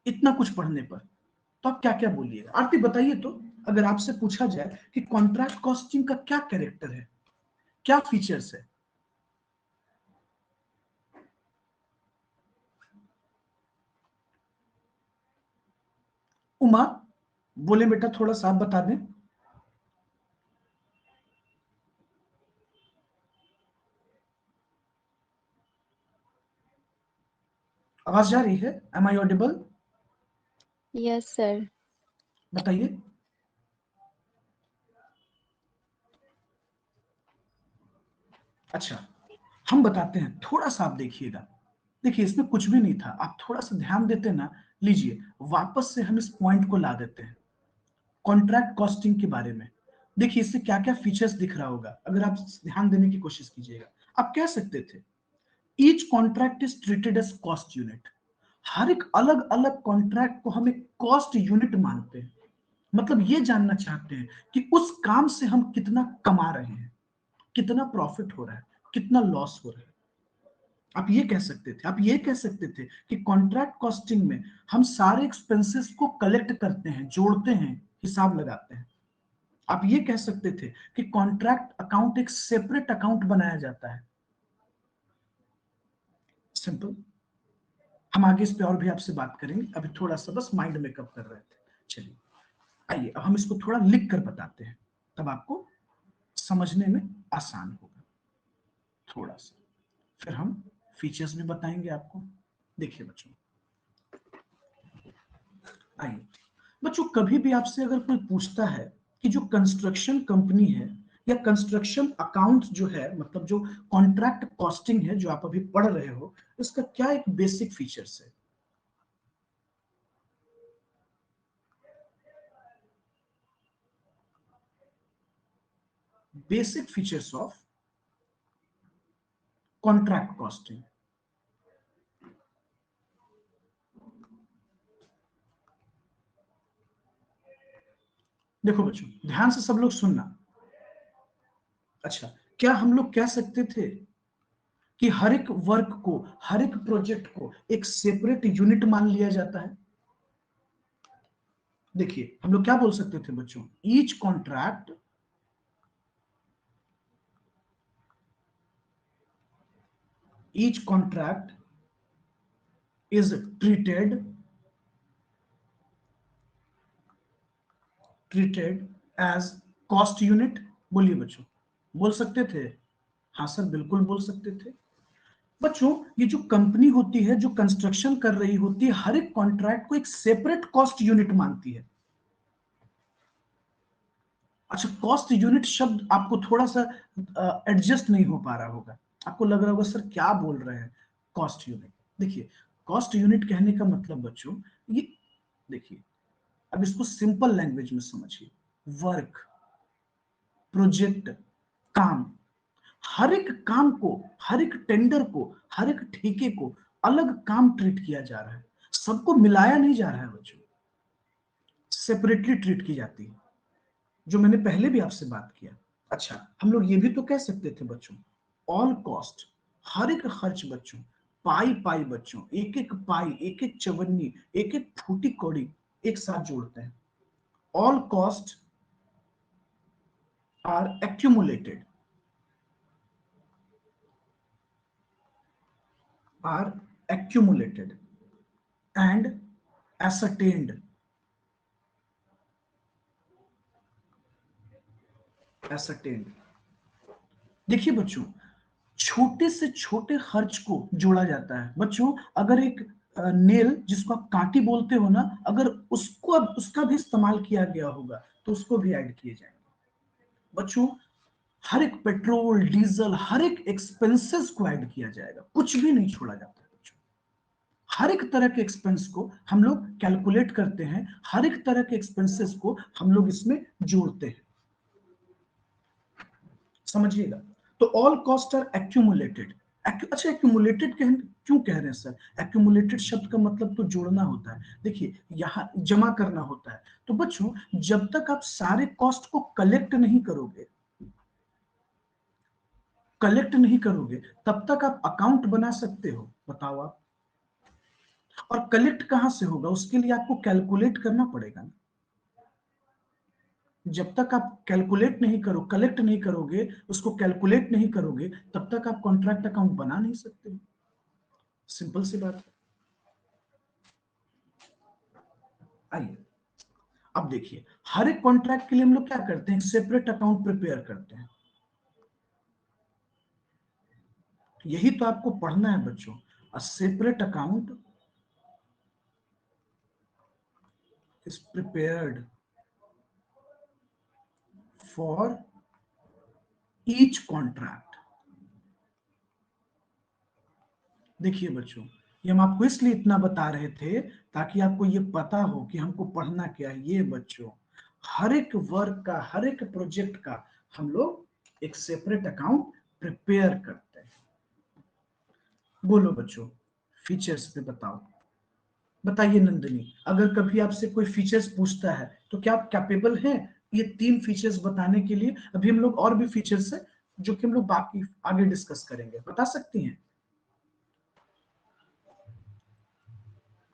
इतना कुछ पढ़ने पर, तो आप क्या क्या बोलिएगा? आरती बताइए तो, अगर आपसे पूछा जाए कि कॉन्ट्रैक्ट कॉस्टिंग का क्या कैरेक्टर है, क्या फीचर्स है? उमा बोले बेटा, थोड़ा सा आप बता दें। आवाज जा रही है? Am I audible? Yes, sir. बताइए। अच्छा, हम बताते हैं, थोड़ा सा आप देखिएगा। देखिए इसमें कुछ भी नहीं था, आप थोड़ा सा ध्यान देते ना। लीजिए वापस से हम इस पॉइंट को ला देते हैं कॉन्ट्रैक्ट कॉस्टिंग के बारे में। देखिए इससे क्या क्या फीचर्स दिख रहा होगा, अगर आप ध्यान देने की कोशिश कीजिएगा। आप कह सकते थे each contract is treated as cost unit. हर एक अलग अलग कॉन्ट्रैक्ट को हम एक कॉस्ट यूनिट मानते हैं। मतलब ये जानना चाहते हैं कि उस काम से हम कितना कमा रहे हैं, कितना प्रॉफिट हो रहा है, कितना लॉस हो रहा है। आप ये कह सकते थे, आप ये कह सकते थे कि कॉन्ट्रैक्ट कॉस्टिंग में हम सारे एक्सपेंसेस को कलेक्ट करते हैं, जोड़ते हैं, हिसाब लगाते हैं। आप ये कह सकते थे कि कॉन्ट्रैक्ट अकाउंट एक सेपरेट अकाउंट बनाया जाता है। सिंपल। हम आगे इस पे और भी आपसे बात करेंगे, अभी थोड़ा सा बस माइंड मेकअप कर रहे थे। चलिए आइए अब हम इसको थोड़ा लिख कर बताते हैं, तब आपको समझने में आसान होगा थोड़ा सा। फिर हम फीचर्स भी बताएंगे आपको। देखिए बच्चों, आइए बच्चों, कभी भी आपसे अगर कोई पूछता है कि जो कंस्ट्रक्शन कंपनी है या कंस्ट्रक्शन अकाउंट जो है, मतलब जो कॉन्ट्रैक्ट कॉस्टिंग है जो आप अभी पढ़ रहे हो, इसका क्या एक बेसिक फीचर्स है? Basic features of contract costing. देखो बच्चों, ध्यान से सब लोग सुनना। अच्छा, क्या हम लोग कह सकते थे कि हर एक वर्क को, हर एक प्रोजेक्ट को एक सेपरेट यूनिट मान लिया जाता है? देखिए हम लोग क्या बोल सकते थे बच्चों, each contract is treated as cost unit। बोलिए बच्चों, बोल सकते थे? हाँ सर, बिल्कुल बोल सकते थे। बच्चों ये जो कंपनी होती है, जो कंस्ट्रक्शन कर रही होती है, हर एक कॉन्ट्रैक्ट को एक सेपरेट कॉस्ट यूनिट मानती है। अच्छा, कॉस्ट यूनिट शब्द आपको थोड़ा सा एडजस्ट नहीं हो पा रहा होगा, आपको लग रहा होगा सर क्या बोल रहे हैं कॉस्ट यूनिट। देखिए कॉस्ट यूनिट कहने का मतलब बच्चों, ये देखिए, अब इसको सिंपल लैंग्वेज में समझिए। वर्क, प्रोजेक्ट, काम, हर एक काम को, हर एक टेंडर को, हर एक ठेके को अलग काम ट्रीट किया जा रहा है, सबको मिलाया नहीं जा रहा है बच्चों, सेपरेटली ट्रीट की जाती है, जो मैंने पहले भी आपसे बात किया। अच्छा, हम लोग ये भी तो कह सकते थे बच्चों, ऑल कॉस्ट, हर एक खर्च बच्चों, पाई पाई बच्चों, एक एक पाई, एक एक चवन्नी, एक एक फूटी कौड़ी एक साथ जोड़ते हैं। All cost are accumulated, are accumulated and ascertained। ascertained। देखिए बच्चों, छोटे से छोटे खर्च को जोड़ा जाता है बच्चों। अगर एक नेल जिसको आप कांटी बोलते हो ना, अगर उसको अब उसका भी इस्तेमाल किया गया होगा तो उसको भी ऐड किए जाएंगे बच्चों। हर एक पेट्रोल डीजल हर एक एक्सपेंसेस को ऐड किया जाएगा, कुछ भी नहीं छोड़ा जाता है बच्चों। हर एक तरह के एक्सपेंस को हम लोग कैलकुलेट करते हैं, हर एक तरह के एक्सपेंसेस को हम लोग इसमें जोड़ते हैं, समझिएगा। तो ऑल कॉस्ट आर एक्यूमुलेटेड। अच्छा, एक्यूमुलेटेड क्यों कह रहे हैं सर? एक्यूमुलेटेड शब्द का मतलब तो जोड़ना होता है। देखिए यहाँ जमा करना होता है। तो बच्चों जब तक आप सारे कॉस्ट को कलेक्ट नहीं करोगे तब तक आप अकाउंट बना सकते हो? बताओ आप। और कलेक्ट कहां से होगा? उसके लिए आपको कैलकुलेट करना पड़ेगा ना। जब तक आप कलेक्ट नहीं करोगे, उसको कैलकुलेट नहीं करोगे, तब तक आप कॉन्ट्रैक्ट अकाउंट बना नहीं सकते। सिंपल सी बात है। आइए अब देखिए, हर एक कॉन्ट्रैक्ट के लिए हम लोग क्या करते हैं? सेपरेट अकाउंट प्रिपेयर करते हैं। यही तो आपको पढ़ना है बच्चों। A separate account is prepared for each contract। देखिए बच्चों, ये हम आपको इसलिए इतना बता रहे थे ताकि आपको ये पता हो कि हमको पढ़ना क्या है। ये बच्चों हर एक वर्क का, हर एक प्रोजेक्ट का हम लोग एक सेपरेट अकाउंट प्रिपेयर करते हैं। बोलो बच्चों, फीचर्स पे बताओ। बताइए नंदिनी, अगर कभी आपसे कोई फीचर्स पूछता है तो क्या आप कैपेबल हैं ये 3 फीचर्स बताने के लिए? अभी हम लोग और भी फीचर्स है जो कि हम लोग बाकी आगे डिस्कस करेंगे, बता सकती हैं?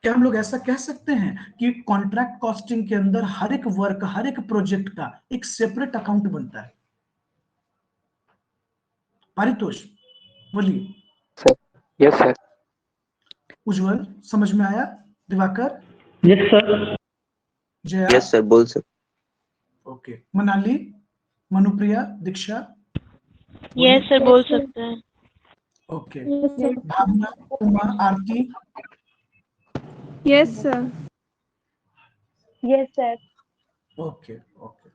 क्या हम लोग ऐसा कह सकते हैं कि कॉन्ट्रैक्ट कॉस्टिंग के अंदर हर एक वर्क, हर एक प्रोजेक्ट का एक सेपरेट अकाउंट बनता है? पारितोष बोलिए। सर। Yes sir. उज्जवल समझ में आया? Diwakar? Yes sir. Jaya? Yes sir, बोल सर। ओके। मनाली, मनुप्रिया, दीक्षा? यस सर, बोल सकते हैं। ओके। Yes, sir. भावना, उमा, आरती? Yes, sir. Yes sir. Okay okay.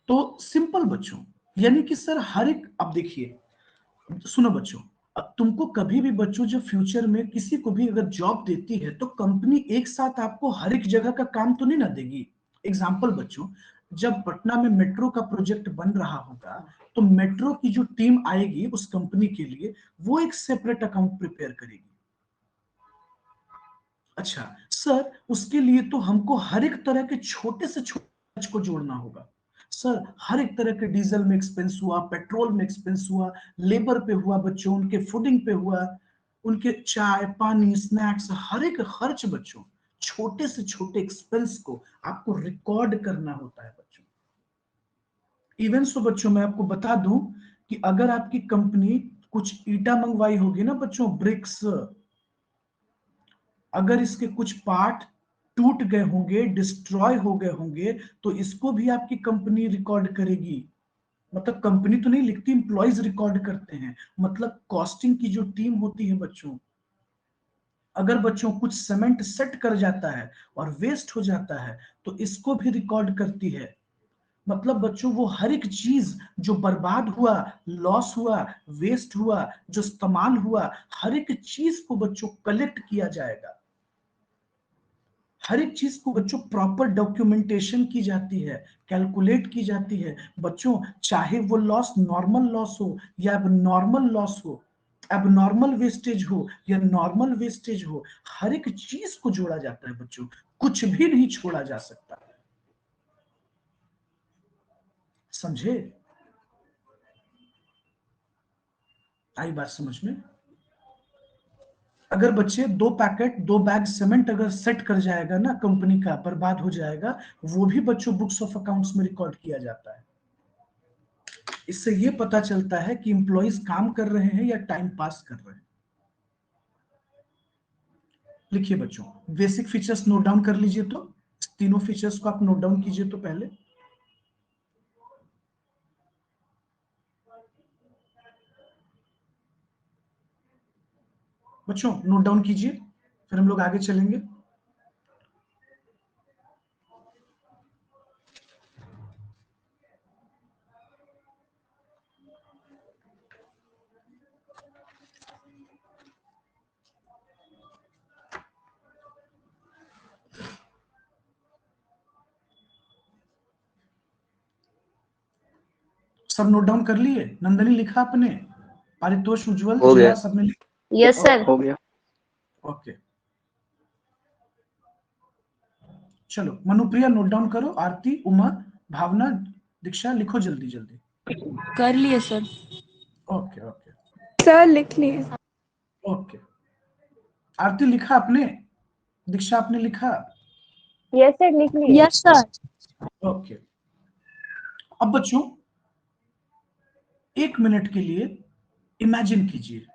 तो सिंपल बच्चों, यानी कि सर हर एक, अब देखिए सुनो बच्चों, अब तुमको कभी भी बच्चों जब फ्यूचर में किसी को भी अगर जॉब देती है तो कंपनी एक साथ आपको हर एक जगह का काम तो नहीं ना देगी। एग्जाम्पल बच्चों, जब पटना में मेट्रो का प्रोजेक्ट बन रहा होगा तो मेट्रो की जो टीम आएगी उस कंपनी के लिए, वो एक सेपरेट अकाउंट प्रिपेयर करेगी। अच्छा सर, उसके लिए तो हमको हर एक तरह के छोटे से छोटे खर्च को जोड़ना होगा। सर हर एक तरह के डीजल में एक्सपेंस हुआ, पेट्रोल में एक्सपेंस हुआ, लेबर पे हुआ बच्चों, उनके फूडिंग पे हुआ, उनके चाय पानी स्नैक्स, हर एक खर्च बच्चों, छोटे से छोटे एक्सपेंस को आपको रिकॉर्ड करना होता है बच्चों। इवन सो बच्चों मैं आपको बता दूं कि अगर आपकी कंपनी कुछ ईटा मंगवाई होगी ना बच्चों, ब्रिक्स, अगर इसके कुछ पार्ट टूट गए होंगे, डिस्ट्रॉय हो गए होंगे, तो इसको भी आपकी कंपनी रिकॉर्ड करेगी। मतलब कंपनी तो नहीं लिखती, इंप्लॉइज रिकॉर्ड करते हैं। मतलब कॉस्टिंग की जो टीम होती है बच्चों, अगर बच्चों कुछ सीमेंट सेट कर जाता है और वेस्ट हो जाता है तो इसको भी रिकॉर्ड करती है। मतलब बच्चों वो हर एक चीज जो बर्बाद हुआ, लॉस हुआ, वेस्ट हुआ, जो इस्तेमाल हुआ, हर एक चीज को बच्चों कलेक्ट किया जाएगा। हर एक चीज को बच्चों प्रॉपर डॉक्यूमेंटेशन की जाती है, कैलकुलेट की जाती है बच्चों। चाहे वो लॉस नॉर्मल लॉस हो या अब नॉर्मल लॉस हो, अब नॉर्मल वेस्टेज हो या नॉर्मल वेस्टेज हो, हर एक चीज को जोड़ा जाता है बच्चों, कुछ भी नहीं छोड़ा जा सकता। समझे? आई बात समझ में? अगर बच्चे 2 बैग सीमेंट अगर सेट कर जाएगा ना कंपनी का, बर्बाद हो जाएगा, वो भी बच्चों बुक्स ऑफ अकाउंट्स में रिकॉर्ड किया जाता है। इससे ये पता चलता है कि इंप्लॉइज काम कर रहे हैं या टाइम पास कर रहे हैं। लिखिए बच्चों, बेसिक फीचर्स नोट डाउन कर लीजिए। तो तीनों फीचर्स को आप नोट डाउन कीजिए। तो पहले बच्चों नोट डाउन कीजिए, फिर हम लोग आगे चलेंगे। सब नोट डाउन कर लिए? नंदनी लिखा आपने? पारितोष, उज्जवल, हो जया गया। सबने लिखा? Yes sir. हो गया। ओके, चलो मनुप्रिया नोट डाउन करो, आरती, उमा, भावना, दीक्षा लिखो जल्दी जल्दी। कर लिए सर। ओके ओके सर लिख लिए। ओके, आरती लिखा आपने? दीक्षा आपने लिखा? यस सर, लिख लिए। Yes sir. ओके, अब बच्चों 1 मिनट के लिए इमेजिन कीजिए,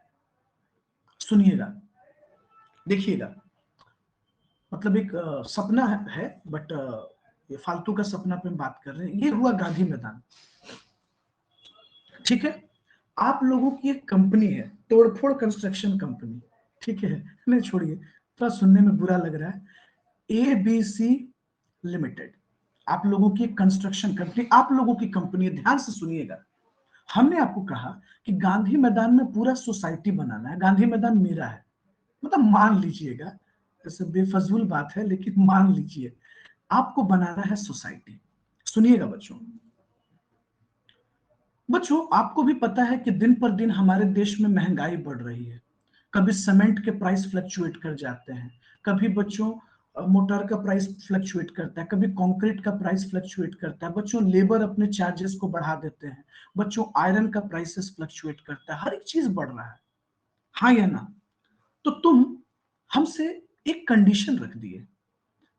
सुनिएगा, देखिएगा। मतलब एक सपना है, बट ये फालतू का सपना पे हम बात कर रहे हैं। ये हुआ गांधी मैदान, ठीक है? आप लोगों की एक कंपनी है, तोड़फोड़ कंस्ट्रक्शन कंपनी, ठीक है? नहीं छोड़िए, थोड़ा सुनने में बुरा लग रहा है। ABC लिमिटेड, आप लोगों की कंस्ट्रक्शन कंपनी, आप लोगों की कंपनी है, ध्यान से सुनिएगा। हमने आपको कहा कि गांधी मैदान में पूरा सोसाइटी बनाना है, गांधी मैदान मेरा है, मतलब मान लीजिएगा, जैसे बेफजूल बात है लेकिन मान लीजिए आपको बनाना है सोसाइटी। सुनिएगा बच्चों, बच्चों आपको भी पता है कि दिन पर दिन हमारे देश में महंगाई बढ़ रही है। कभी सीमेंट के प्राइस फ्लक्चुएट कर जाते हैं, कभी बच्चों मोटर का प्राइस फ्लक्चुएट करता है, कभी कंक्रीट का प्राइस फ्लक्चुएट करता है, बच्चों लेबर अपने चार्जेस को बढ़ा देते हैं, बच्चों आयरन का प्राइसेस फ्लक्चुएट करता है, हर एक चीज बढ़ रहा है, हाँ या ना? तो तुम हमसे एक कंडीशन रख दिए,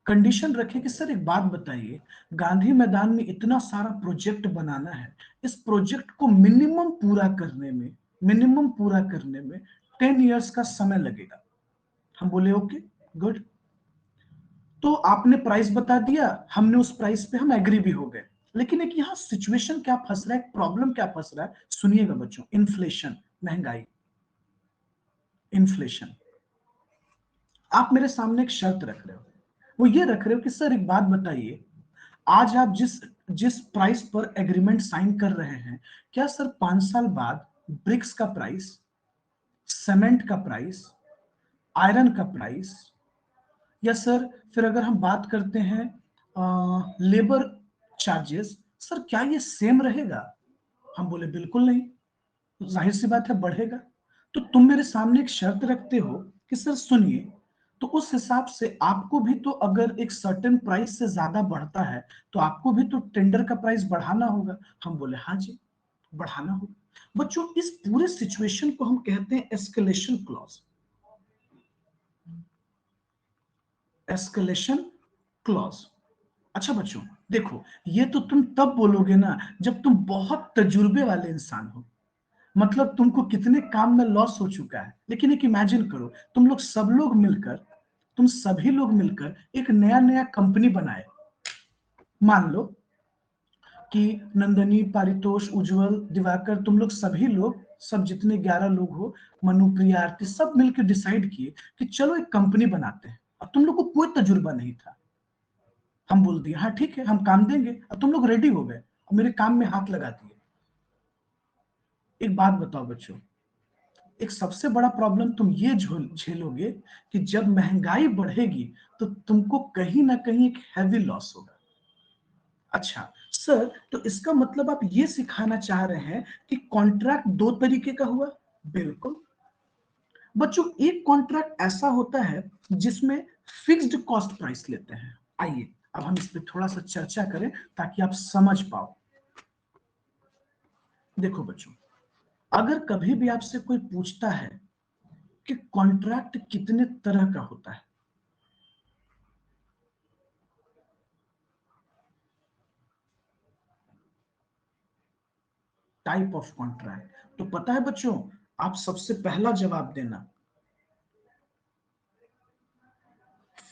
कंडीशन रखे कि सर एक बात बताइए, गांधी मैदान में इतना सारा प्रोजेक्ट बनाना है, इस प्रोजेक्ट को मिनिमम पूरा करने में 10 इयर्स का समय लगेगा। हम बोले ओके गुड, तो आपने प्राइस बता दिया, हमने उस प्राइस पे हम एग्री भी हो गए। लेकिन एक यहाँ सिचुएशन क्या फंस रहा है, प्रॉब्लम क्या फंस रहा है, सुनिएगा बच्चों, इन्फ्लेशन, महंगाई, इन्फ्लेशन। आप मेरे सामने एक शर्त रख रहे हो, वो ये रख रहे हो कि सर एक बात बताइए, आज आप जिस जिस प्राइस पर एग्रीमेंट साइन कर रहे हैं, क्या सर 5 साल बाद ब्रिक्स का प्राइस, सीमेंट का प्राइस, आयरन का प्राइस, या सर फिर अगर हम बात करते हैं लेबर चार्जेस, सर क्या ये सेम रहेगा? हम बोले बिल्कुल नहीं, जाहिर सी बात है बढ़ेगा। तो तुम मेरे सामने एक शर्त रखते हो कि सर सुनिए, तो उस हिसाब से आपको भी तो अगर एक सर्टेन प्राइस से ज्यादा बढ़ता है तो आपको भी तो टेंडर का प्राइस बढ़ाना होगा। हम बोले हाँ जी, बढ़ाना होगा। बच्चों इस पूरे सिचुएशन को हम कहते हैं एस्केलेशन क्लॉज, एस्केलेशन क्लॉज। अच्छा बच्चों देखो, ये तो तुम तब बोलोगे ना जब तुम बहुत तजुर्बे वाले इंसान हो, मतलब तुमको कितने काम में लॉस हो चुका है। लेकिन एक इमेजिन करो, तुम लोग सब लोग मिलकर, तुम सभी लोग मिलकर एक नया नया कंपनी बनाए। मान लो कि नंदनी, पारितोष, उज्जवल, दिवाकर, तुम लोग सभी लोग, सब जितने 11 लोग हो, मनु, प्रिया, आरती, सब मिलकर डिसाइड किए कि चलो एक कंपनी बनाते हैं। अब तुम लोग को कोई तजुर्बा नहीं था, हम बोल दिए हाँ ठीक है हम काम देंगे। अब तुम लोग रेडी हो गए और मेरे काम में हाथ लगा दिए। एक बात बताओ बच्चों, एक सबसे बड़ा प्रॉब्लम तुम ये झेलोगे कि जब महंगाई बढ़ेगी तो तुमको कहीं ना कहीं एक हैवी लॉस होगा। अच्छा सर, तो इसका मतलब आप ये सिखाना चाह रहे हैं कि कॉन्ट्रैक्ट दो तरीके का हुआ? बिल्कुल बच्चों, एक कॉन्ट्रैक्ट ऐसा होता है जिसमें फिक्स्ड कॉस्ट प्राइस लेते हैं। आइए अब हम इस पे थोड़ा सा चर्चा करें ताकि आप समझ पाओ। देखो बच्चों, अगर कभी भी आपसे कोई पूछता है कि कॉन्ट्रैक्ट कितने तरह का होता है, टाइप ऑफ कॉन्ट्रैक्ट, तो पता है बच्चों, आप सबसे पहला जवाब देना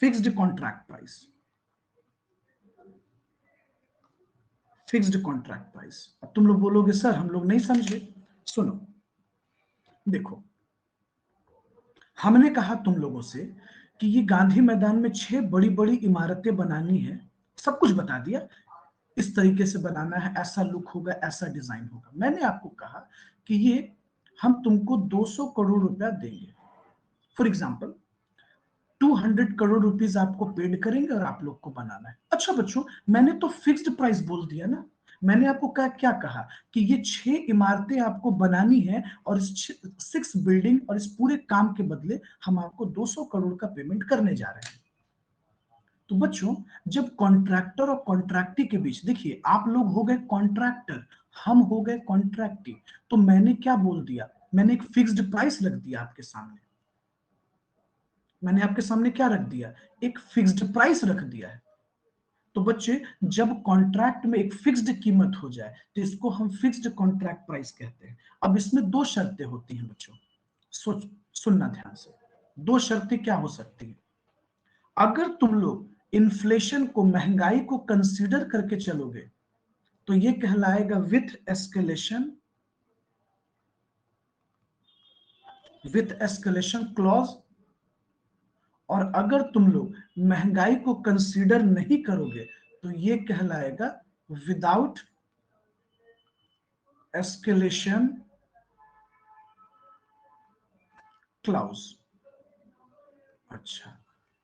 fixed contract price, fixed contract price. अब तुम लोग बोलोगे सर हम लोग नहीं समझे। सुनो देखो, हमने कहा तुम लोगों से कि ये गांधी मैदान में 6 बड़ी बड़ी इमारतें बनानी है, सब कुछ बता दिया, इस तरीके से बनाना है, ऐसा लुक होगा, ऐसा डिजाइन होगा। मैंने आपको कहा कि ये हम तुमको 200 करोड़ रुपया देंगे, फॉर एग्जाम्पल 200 करोड़ रुपीस आपको पेड करेंगे और आप लोग को बनाना है। अच्छा बच्चों, मैंने तो फिक्स्ड प्राइस बोल दिया ना, मैंने आपको क्या कहा कि ये 6 इमारतें आपको बनानी है और इस 6 बिल्डिंग और इस पूरे काम के बदले हम आपको 200 करोड़ का पेमेंट करने जा रहे हैं। तो बच्चों, जब कॉन्ट्रैक्टर और कॉन्ट्रैक्टी के बीच, देखिए आप लोग हो गए कॉन्ट्रैक्टर, हम हो गए कॉन्ट्रैक्टी, तो मैंने क्या बोल दिया, मैंने एक फिक्स्ड प्राइस रख दिया आपके सामने। मैंने आपके सामने क्या रख दिया, एक फिक्स्ड प्राइस रख दिया है। तो बच्चे, जब कॉन्ट्रैक्ट में एक फिक्स्ड कीमत हो जाए तो इसको हम फिक्स्ड कॉन्ट्रैक्ट प्राइस कहते हैं। अब इसमें 2 शर्तें होती हैं बच्चों, सोच सुनना ध्यान से। 2 शर्तें क्या हो सकती हैं? अगर तुम लोग इन्फ्लेशन को, महंगाई को कंसीडर करके चलोगे तो ये कहलाएगा विथ एस्केलेशन क्लॉज, और अगर तुम लोग महंगाई को कंसीडर नहीं करोगे तो ये कहलाएगा विदाउट एस्केलेशन क्लॉज। अच्छा,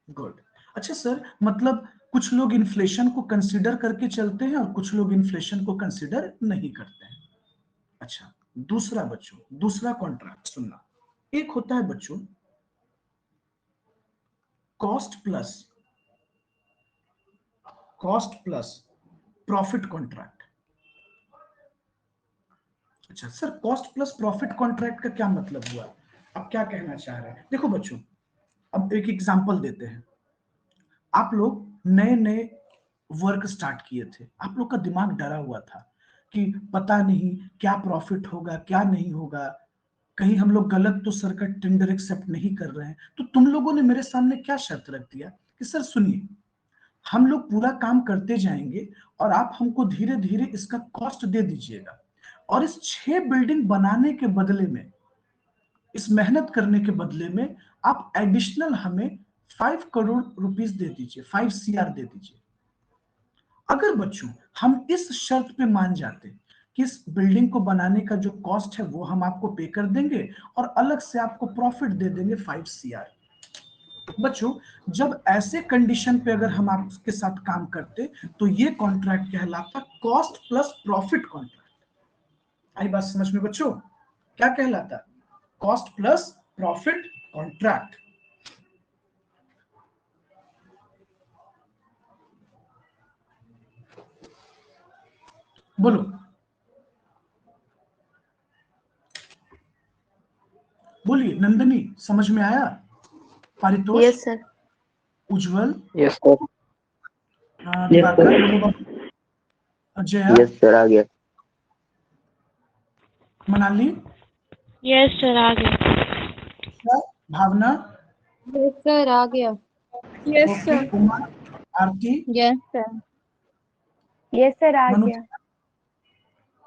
गुड। अच्छा सर, मतलब कुछ लोग इन्फ्लेशन को कंसीडर करके चलते हैं और कुछ लोग इन्फ्लेशन को कंसीडर नहीं करते हैं। अच्छा, दूसरा बच्चों, दूसरा कॉन्ट्रैक्ट सुनना। एक होता है बच्चों कॉस्ट प्लस प्रॉफिट कॉन्ट्रैक्ट। अच्छा sir, cost plus profit contract का क्या मतलब हुआ? आप क्या कहना चाह रहे हैं? देखो बच्चों, अब एक एग्जांपल देते हैं। आप लोग नए नए वर्क स्टार्ट किए थे, आप लोग का दिमाग डरा हुआ था कि पता नहीं क्या प्रॉफिट होगा, क्या नहीं होगा, कहीं हम लोग गलत तो सर का टेंडर एक्सेप्ट नहीं कर रहे हैं। तो तुम लोगों ने मेरे सामने क्या शर्त रख दिया कि सर सुनिए, हम लोग पूरा काम करते जाएंगे और आप हमको धीरे धीरे इसका कॉस्ट दे दीजिएगा, और इस 6 बिल्डिंग बनाने के बदले में, इस मेहनत करने के बदले में आप एडिशनल हमें 5 करोड़ रुपीस दे दीजिए, 5 CR दे दीजिए। अगर बच्चों हम इस शर्त पे मान जाते कि इस बिल्डिंग को बनाने का जो कॉस्ट है वो हम आपको पे कर देंगे और अलग से आपको प्रॉफिट दे देंगे 5 CR। बच्चों, जब ऐसे कंडीशन पे अगर हम आपके साथ काम करते तो ये कॉन्ट्रैक्ट कहलाता कॉस्ट प्लस प्रॉफिट कॉन्ट्रैक्ट। आई बात समझ में बच्चों? क्या कहलाता? Cost plus profit contract. बोलो, बोलिए नंदनी, समझ में आया? Paritosh, yes sir. Ujjwal, yes sir. Diwakar, बोलो बाबू, अजय, यस सर, आ गया। मनाली, यस सर, आ गया। भावना, यस सर, आ गया। Yes, okay, sir. उमा, आरती, यस सर। यस सर, आ मनु, गया।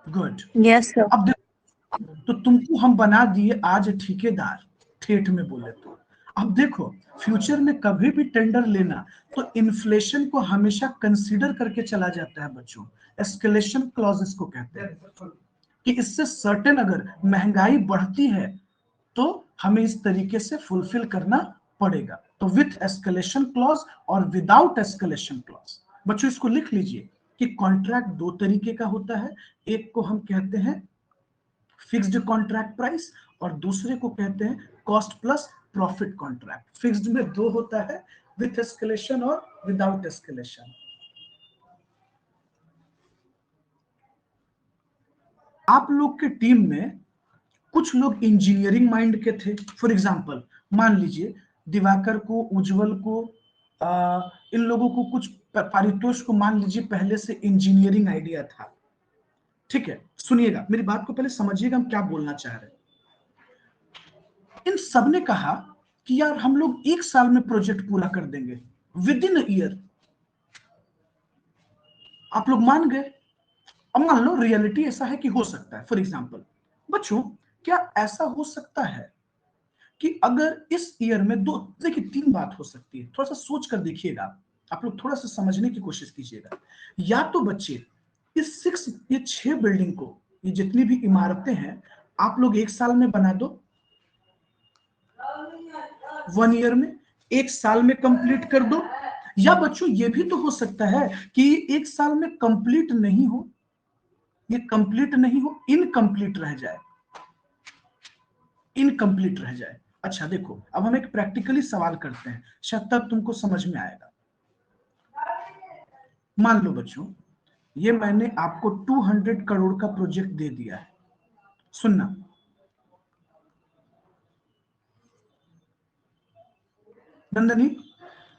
गुड। Yes sir. अब देखो, तो तुमको हम बना दिए आज ठेकेदार, ठेठ में बोले तो। अब देखो, फ्यूचर में कभी भी टेंडर लेना तो इन्फ्लेशन को हमेशा कंसीडर करके चला जाता है बच्चों। एस्केलेशन क्लॉजेस को कहते हैं कि इससे सर्टेन अगर महंगाई बढ़ती है तो हमें इस तरीके से फुलफिल करना पड़ेगा। तो विथ एस्केलेशन क्लॉज और विदाउट एस्केलेशन क्लॉज। बच्चों, इसको लिख लीजिए कि कॉन्ट्रैक्ट 2 तरीके का होता है। एक को हम कहते हैं फिक्स्ड कॉन्ट्रैक्ट प्राइस और दूसरे को कहते हैं cost plus profit contract. Fixed में 2 होता है, विथ एस्केलेशन और विदाउट एस्केलेशन। आप लोग के टीम में कुछ लोग इंजीनियरिंग माइंड के थे। फॉर एग्जांपल, मान लीजिए दिवाकर को, उज्जवल को, इन लोगों को, कुछ पारितोष को मान लीजिए पहले से इंजीनियरिंग आइडिया था। ठीक है, सुनिएगा मेरी बात को, पहले समझिएगा हम क्या बोलना चाह रहे हैं। इन सब ने कहा कि यार हम लोग 1 साल में प्रोजेक्ट पूरा कर देंगे, विद इन ईयर। आप लोग मान गए। अब मान लो रियलिटी ऐसा है कि हो सकता है। फॉर एग्जांपल बच्चों, क्या ऐसा हो सकता है कि अगर इस ईयर में देखिए 3 बात हो सकती है, थोड़ा सा सोच कर देखिएगा, आप लोग थोड़ा सा समझने की कोशिश कीजिएगा। या तो बच्चे ये 6 बिल्डिंग को, ये जितनी भी इमारतें हैं, आप लोग 1 साल में बना दो, 1 ईयर में, 1 साल में कंप्लीट कर दो। या बच्चों ये भी तो हो सकता है कि 1 साल में कंप्लीट नहीं हो, ये कंप्लीट नहीं हो, इनकम्प्लीट रह जाए, इनकम्प्लीट रह जाए। अच्छा देखो, अब हम एक प्रैक्टिकली सवाल करते हैं, शायद तब तुमको समझ में आएगा। मान लो बच्चों, ये मैंने आपको 200 करोड़ का प्रोजेक्ट दे दिया है। सुनना, नंदनी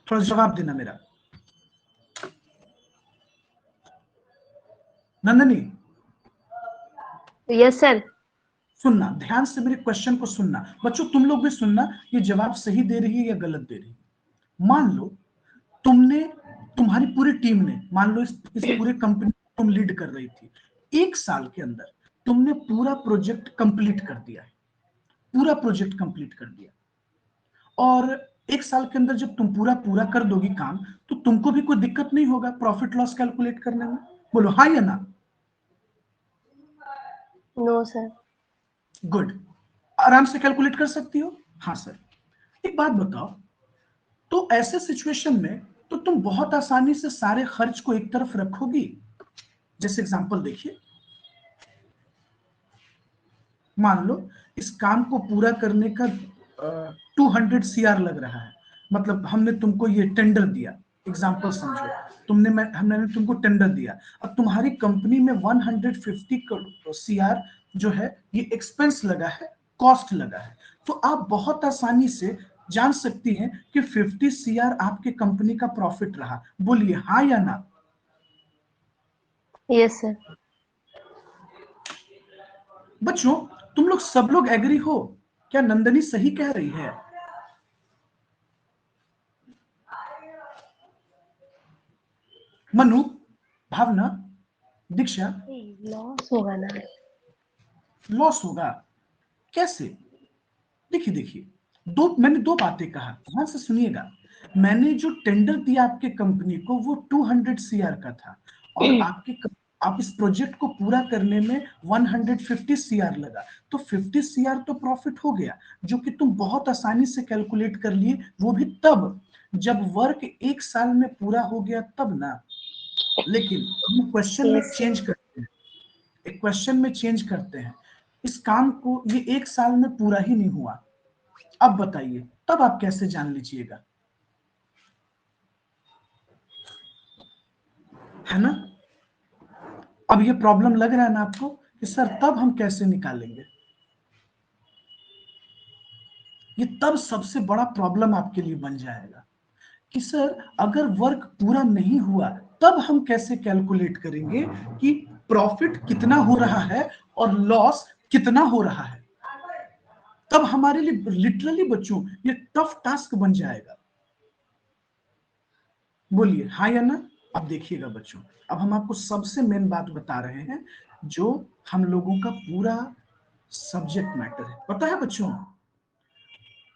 थोड़ा जवाब देना मेरा। Nandini yes sir. सुनना, ध्यान से मेरे क्वेश्चन को सुनना। बच्चों तुम लोग भी सुनना, ये जवाब सही दे रही है या गलत दे रही है। मान लो तुमने, तुम्हारी पूरी टीम ने, मान लो इस पूरे कंपनी तुम लीड कर रही थी, 1 साल के अंदर तुमने पूरा प्रोजेक्ट कंप्लीट कर दिया है, पूरा प्रोजेक्ट कंप्लीट कर दिया। और 1 साल के अंदर जब तुम पूरा पूरा कर दोगी काम, तो तुमको भी कोई दिक्कत नहीं होगा प्रॉफिट लॉस कैलकुलेट करने में। बोलो हाँ या ना। No sir. गुड, आराम से कैलकुलेट कर सकती हो। हाँ सर। एक बात बताओ, तो ऐसे सिचुएशन में तो तुम बहुत आसानी से सारे खर्च को एक तरफ रखोगी। जैसे एग्जांपल देखिए, मान लो इस काम को पूरा करने का 200 CR लग रहा है, मतलब हमने तुमको ये टेंडर दिया, एग्जांपल समझो, हमने तुमको टेंडर दिया। अब तुम्हारी कंपनी में 150 CR जो है ये एक्सपेंस लगा है, कॉस्ट लगा है। तो आप बहुत आसानी से जान सकती हैं कि 50 CR आपके कंपनी का प्रॉफिट रहा। बोलिए हाँ या ना। Yes sir. बच्चों तुम लोग सब लोग एग्री हो क्या नंदनी सही कह रही है? मनु, भावना, दीक्षा, लॉस होगा ना। लॉस होगा कैसे? देखिए देखिए, मैंने दो बातें कहा, ध्यान से सुनिएगा। मैंने जो टेंडर दिया आपके कंपनी को वो 200 CR का था, और आप इस प्रोजेक्ट को पूरा करने में 150 CR लगा, तो 50 CR तो प्रॉफिट हो गया, जो कि तुम बहुत आसानी से कैलकुलेट कर लिए, वो भी तब जब वर्क 1 साल में पूरा हो गया तब ना। लेकिन हम क्वेश्चन में चेंज करते हैं, एक क्वेश्चन में चेंज करते हैं, इस काम को ये 1 साल में पूरा ही नहीं हुआ। अब बताइए तब आप कैसे जान लीजिएगा, है ना? अब ये प्रॉब्लम लग रहा है ना आपको कि सर तब हम कैसे निकालेंगे? ये तब सबसे बड़ा प्रॉब्लम आपके लिए बन जाएगा कि सर अगर वर्क पूरा नहीं हुआ तब हम कैसे कैलकुलेट करेंगे कि प्रॉफिट कितना हो रहा है और लॉस कितना हो रहा है। तब हमारे लिए लिटरली बच्चों ये टफ टास्क बन जाएगा। बोलिए हाँ या ना। अब देखिएगा बच्चों, अब हम आपको सबसे मेन बात बता रहे हैं जो हम लोगों का पूरा सब्जेक्ट मैटर है। पता है बच्चों,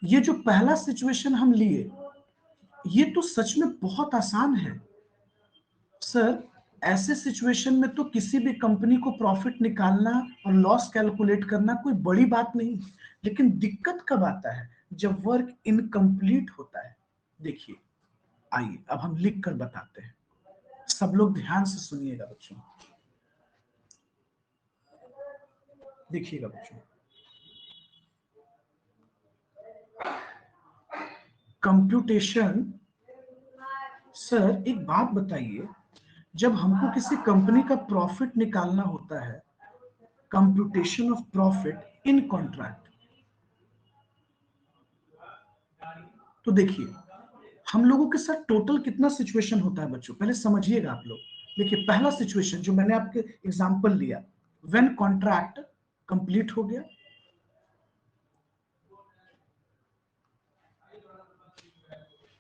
ये जो पहला सिचुएशन हम लिए ये तो सच में बहुत आसान है सर। ऐसे सिचुएशन में तो किसी भी कंपनी को प्रॉफिट निकालना और लॉस कैलकुलेट करना कोई बड़ी बात नहीं, लेकिन दिक्कत कब आता है जब वर्क इनकम्प्लीट होता है। देखिए, आइए अब हम लिख कर बताते हैं, सब लोग ध्यान से सुनिएगा बच्चों। देखिएगा बच्चों, कंप्यूटेशन। सर एक बात बताइए, जब हमको किसी कंपनी का प्रॉफिट निकालना होता है, computation of profit in contract, तो देखिए हम लोगों के साथ टोटल कितना सिचुएशन होता है बच्चों, पहले समझिएगा आप लोग। देखिए पहला सिचुएशन जो मैंने आपके एग्जांपल लिया, व्हेन कॉन्ट्रैक्ट कंप्लीट हो गया,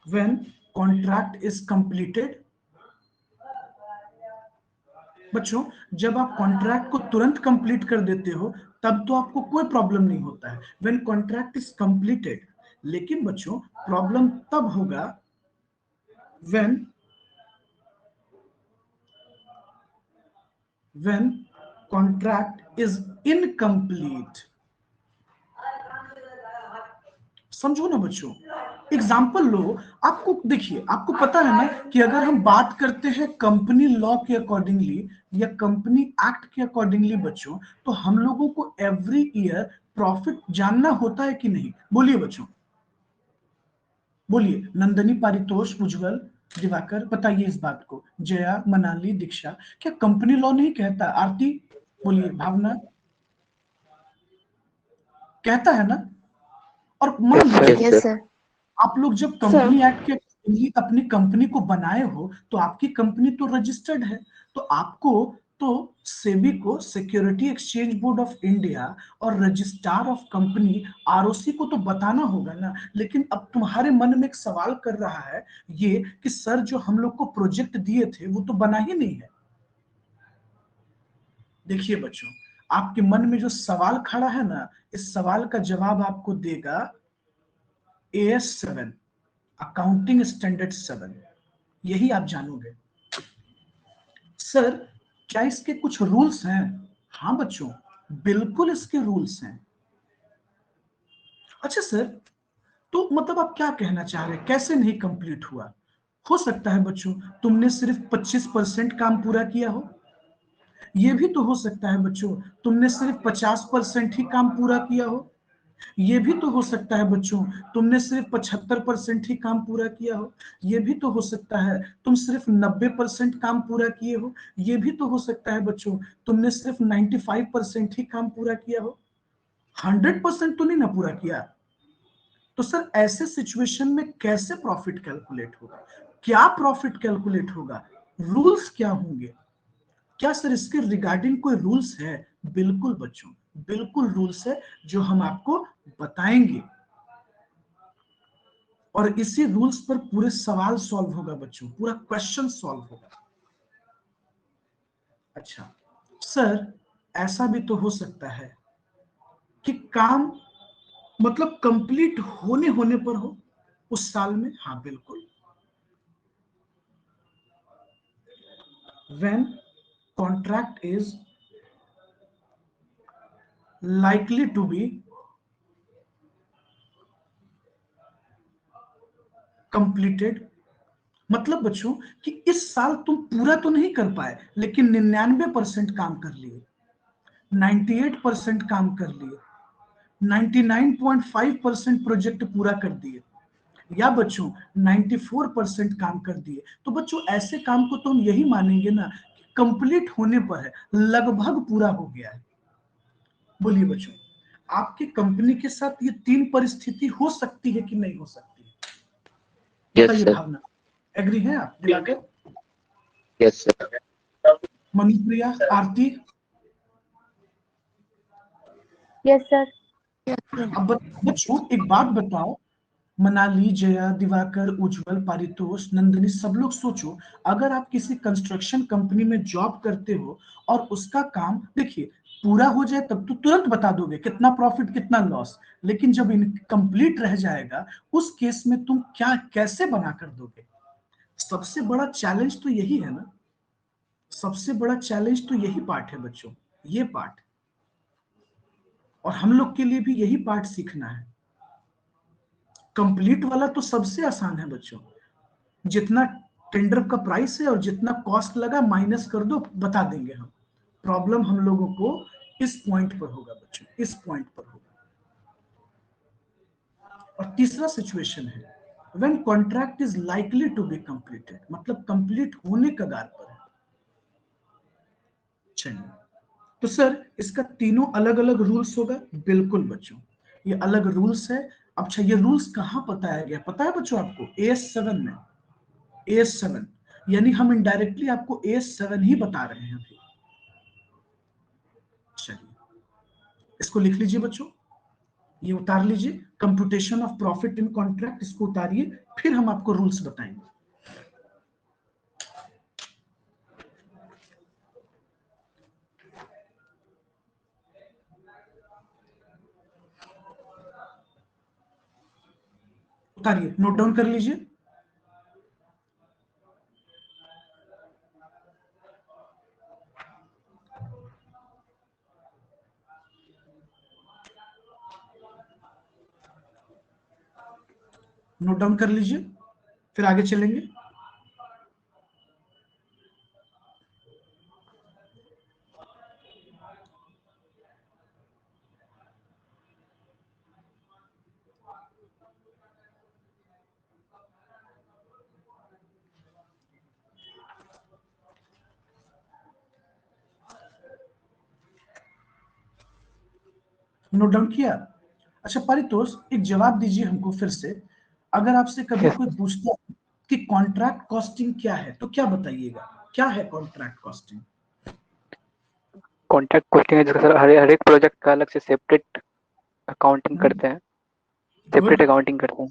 व्हेन कॉन्ट्रैक्ट इज कंप्लीटेड। बच्चों जब आप कॉन्ट्रैक्ट को तुरंत कंप्लीट कर देते हो तब तो आपको कोई प्रॉब्लम नहीं होता है, व्हेन कॉन्ट्रैक्ट इज कंप्लीटेड। लेकिन बच्चों प्रॉब्लम तब होगा व्हेन कॉन्ट्रैक्ट इज इनकम्प्लीट। समझो ना बच्चों, एग्जाम्पल लो, आपको देखिए, आपको पता है ना कि अगर हम बात करते हैं कंपनी लॉ के अकॉर्डिंगली या कंपनी एक्ट के अकॉर्डिंगली बच्चों, तो हम लोगों को एवरी ईयर प्रॉफिट जानना होता है कि नहीं? बोलिए बच्चों, बोलिए। नंदनी, पारितोष, उज्जवल, दिवाकर, बताइए इस बात को। जया, मनाली, दीक्षा, क्या कंपनी लॉ नहीं कहता? आरती, बोलिए। भावना, कहता है ना? और मान Yes, sir. लीजिए Yes, यस sir. सर। आप लोग जब Sir. कंपनी एक्ट के लिए अपनी कंपनी को बनाए हो, तो आपकी कंपनी तो रजिस्टर्ड है, तो आपको तो सेबी को, security exchange board of India, और रजिस्ट्रार ऑफ कंपनी आरओसी को तो बताना होगा ना। लेकिन अब तुम्हारे मन में एक सवाल कर रहा है ये कि सर जो हम लोग को प्रोजेक्ट दिए थे वो तो बना ही नहीं है। देखिए बच्चों, आपके मन में जो सवाल खड़ा है ना, इस सवाल का जवाब आपको देगा AS7, अकाउंटिंग स्टैंडर्ड 7। यही आप जानोगे। सर क्या इसके कुछ रूल्स हैं? हाँ बच्चों, बिल्कुल इसके रूल्स हैं। अच्छा सर, तो मतलब आप क्या कहना चाह रहे हैं, कैसे नहीं कंप्लीट हुआ? हो सकता है बच्चों तुमने सिर्फ 25% काम पूरा किया हो। यह भी तो हो सकता है बच्चों तुमने सिर्फ 50% ही काम पूरा किया हो। ये भी तो हो सकता है बच्चों तुमने सिर्फ 75% ही काम पूरा किया हो। ये भी तो हो सकता है तुम सिर्फ 90% काम पूरा किए हो। ये भी तो हो सकता है बच्चों तुमने सिर्फ 95% ही काम पूरा किया हो। 100% तो नहीं ना पूरा किया। तो सर ऐसे सिचुएशन में कैसे प्रॉफिट कैलकुलेट होगा? क्या प्रॉफिट कैलकुलेट होगा? रूल्स क्या होंगे? क्या सर इसके रिगार्डिंग कोई रूल्स है? बिल्कुल बच्चों, बिल्कुल रूल्स है जो हम आपको बताएंगे, और इसी रूल्स पर पूरे सवाल सॉल्व होगा बच्चों, पूरा क्वेश्चन सॉल्व होगा। अच्छा सर, ऐसा भी तो हो सकता है कि काम मतलब कंप्लीट होने होने पर हो उस साल में। हाँ बिल्कुल। when contract is likely to be completed, मतलब बच्चों कि इस साल तुम पूरा तो नहीं कर पाए, लेकिन 99% काम कर लिए, 98% काम कर लिए, 99.5% प्रोजेक्ट पूरा कर दिए, या बच्चों 94% काम कर दिए। तो बच्चों ऐसे काम को तो हम यही मानेंगे ना कि कंप्लीट होने पर है, लगभग पूरा हो गया है। बोलिए बच्चों, आपकी कंपनी के साथ ये तीन परिस्थिति हो सकती है कि नहीं हो सकती? Yes, बताइए sir. भावना, एग्री हैं आप? Diwakar, Yes, sir. Manupriya, Aarti. Yes sir. अब बच्चों एक बात बताओ, मनाली, जया, दिवाकर, उज्जवल, पारितोष, नंदिनी, सब लोग सोचो, अगर आप किसी कंस्ट्रक्शन कंपनी में जॉब करते हो और उसका काम देखिए पूरा हो जाए तब तो तुरंत बता दोगे कितना प्रॉफिट कितना लॉस, लेकिन जब इनकम्प्लीट रह जाएगा उस केस में तुम क्या कैसे बना कर दोगे? सबसे बड़ा चैलेंज तो यही है ना, सबसे बड़ा चैलेंज तो यही पार्ट है बच्चों, ये पार्ट। और हम लोग के लिए भी यही पार्ट सीखना है। कंप्लीट वाला तो सबसे आसान है बच्चों, जितना टेंडर का प्राइस है और जितना कॉस्ट लगा माइनस कर दो, बता देंगे हम। प्रॉब्लम हम लोगों को इस पॉइंट पर होगा बच्चों, इस पॉइंट पर होगा। और तीसरा सिचुएशन है when contract is likely to be completed, मतलब कंप्लीट होने कगार पर है। चलिए, तो सर इसका तीनों अलग अलग रूल्स होगा। बिल्कुल बच्चों, ये अलग रूल्स है। अच्छा ये रूल्स कहां बताया गया पता है बच्चों आपको? AS7 में। AS7 यानी हम इनडायरेक्टली आपको AS7 ही बता रहे हैं अभी। चलिए इसको लिख लीजिए बच्चों, ये उतार लीजिए, computation of profit in contract, इसको उतारिए, फिर हम आपको रूल्स बताएंगे। उतारिए, नोट डाउन कर लीजिए। नोट डाउन कर लीजिए, फिर आगे चलेंगे। नोट डाउन किया? अच्छा पारितोष, एक जवाब दीजिए हमको फिर से। अगर आपसे कभी Yes, कोई पूछता है कि कॉन्ट्रैक्ट कॉस्टिंग क्या है, तो क्या बताइएगा? क्या है कॉन्ट्रैक्ट कॉस्टिंग? कॉन्ट्रैक्ट कॉस्टिंग है जिसका सर हर एक प्रोजेक्ट का अलग से सेपरेट अकाउंटिंग करते हैं, सेपरेट गुड अकाउंटिंग करते हैं।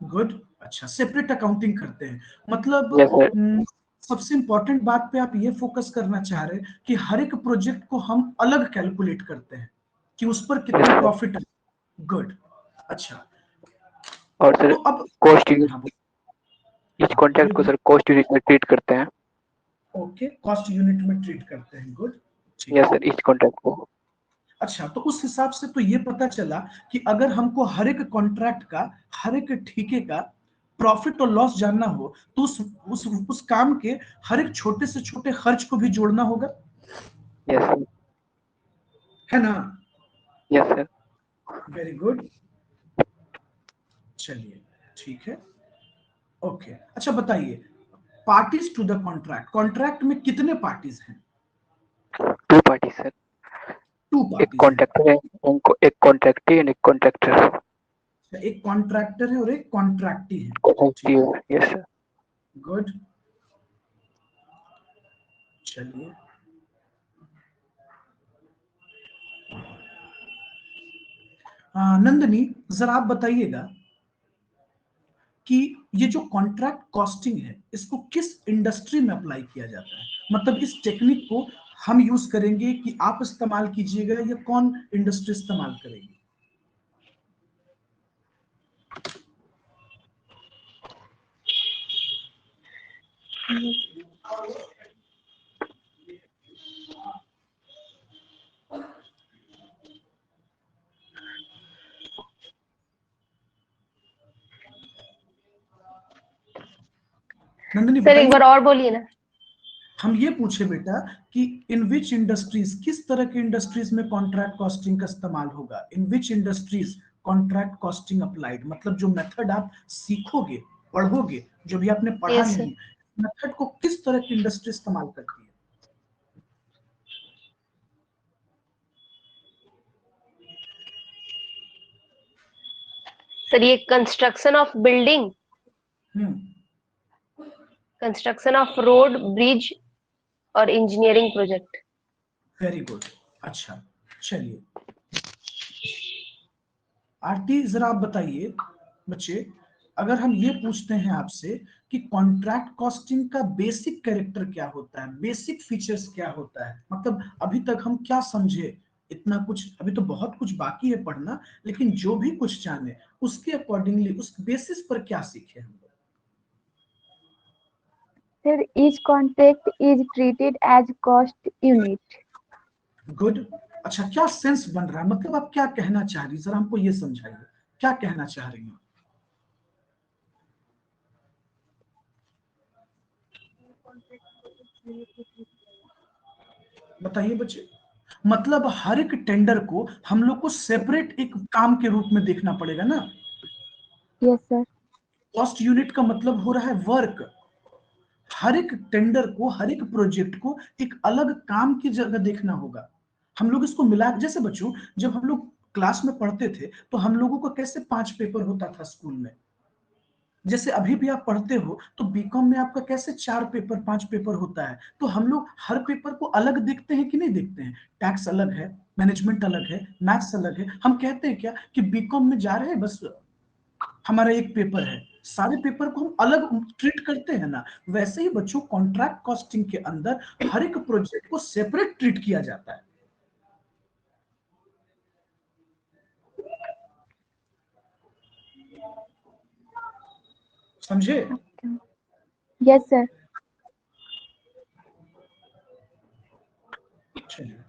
गुड। अच्छा, सेपरेट अकाउंटिंग करते हैं, मतलब यस सर। सबसे इंपॉर्टेंट बात पे आप ये फोकस करना चाह रहे हैं कि हर एक प्रोजेक्ट को हम अलग कैलकुलेट करते हैं कि उस पर यस कितना सर। प्रॉफिट है। गुड। अच्छा, और सर तो अब कॉस्ट यूनिट, हाँ इस कॉन्ट्रैक्ट को बोलिए। सर कॉस्ट यूनिट में ट्रीट करते हैं। ओके, कॉस्ट यूनिट में ट्रीट करते हैं। गुड, ठीक यस है। सर, इस कॉन्ट्रैक्ट को। अच्छा, तो उस हिसाब से तो ये पता चला कि अगर हमको हर एक कॉन्ट्रैक्ट का, हर एक ठेके का प्रॉफिट और लॉस जानना हो, तो उस काम के हर एक छोटे से छोटे खर्च को भी जोड़ना होगा, यस सर। है ना? Yes sir. Very good. चलिए, ठीक है। ओके, अच्छा बताइए, parties to the contract, contract में कितने पार्टीज हैं? 2 पार्टी सर। टू एक पार्टीज हैं। कॉन्ट्रैक्टर है, एक कॉन्ट्रैक्टी एंड एक कॉन्ट्रैक्टर। एक कॉन्ट्रैक्टर है और एक कॉन्ट्रैक्टी है। कॉन्ट्रैक्टी ठीक है, है, यस सर। गुड। चलिए, नंदनी, जरा आप बताइएगा कि ये जो कॉन्ट्रैक्ट कॉस्टिंग है, इसको किस इंडस्ट्री में अप्लाई किया जाता है? मतलब इस टेक्निक को हम यूज करेंगे कि आप इस्तेमाल कीजिएगा, या कौन इंडस्ट्री इस्तेमाल करेगी? नंदनी सर एक बताइए। बार और बोलिए ना। हम ये पूछे बेटा कि इन विच इंडस्ट्रीज, किस तरह की इंडस्ट्रीज में कॉन्ट्रैक्ट कॉस्टिंग का इस्तेमाल होगा? इन विच इंडस्ट्रीज कॉन्ट्रैक्ट कॉस्टिंग अप्लाइड, मतलब जो मेथड आप सीखोगे, पढ़ोगे, जो भी आपने पढ़ा यस सर। नहीं, मेथड को किस तरह की इंडस्ट्री इस्तेमाल करती है? सर ये construction of building, hmm, construction of road, bridge और इंजीनियरिंग प्रोजेक्ट। Very good. अच्छा, चलिए आरती, जरा आप बताइए बच्चे, अगर हम ये पूछते हैं आपसे कि कॉन्ट्रैक्ट कॉस्टिंग का बेसिक कैरेक्टर क्या होता है, बेसिक फीचर्स क्या होता है, मतलब अभी तक हम क्या समझे? इतना कुछ अभी तो बहुत कुछ बाकी है पढ़ना, लेकिन जो भी कुछ जाने उसके अकॉर्डिंगली, उस बेसिस पर क्या सीखे हम लोग? Sir, each contract is treated as cost unit. Good. अच्छा, क्या सेंस बन रहा है, मतलब आप क्या कहना चाह रही, जरा हमको ये समझाइए, क्या कहना चाह रही हैं? बताइए बच्चे। मतलब हर एक टेंडर को हम लोग को सेपरेट एक काम के रूप में देखना पड़ेगा ना? Yes, sir. कॉस्ट यूनिट का मतलब हो रहा है वर्क। हर एक टेंडर को, हर एक प्रोजेक्ट को एक अलग काम की जगह देखना होगा। हम लोग इसको मिला, जैसे बच्चों जब हम लोग क्लास में पढ़ते थे, तो हम लोगों को कैसे 5 पेपर होता था स्कूल में, जैसे अभी भी आप पढ़ते हो तो बीकॉम में आपका कैसे 4 पेपर 5 पेपर होता है, तो हम लोग हर पेपर को अलग देखते हैं कि नहीं देखते हैं? टैक्स अलग है, मैनेजमेंट अलग है, मैथ्स अलग है। हम कहते हैं क्या कि बीकॉम में जा रहे हैं, बस हमारा एक पेपर है, सारे पेपर को हम अलग ट्रीट करते हैं ना? वैसे ही बच्चों कॉन्ट्रैक्ट कॉस्टिंग के अंदर हर एक प्रोजेक्ट को सेपरेट ट्रीट किया जाता है। समझे? Okay. Yes, sir. चलिए,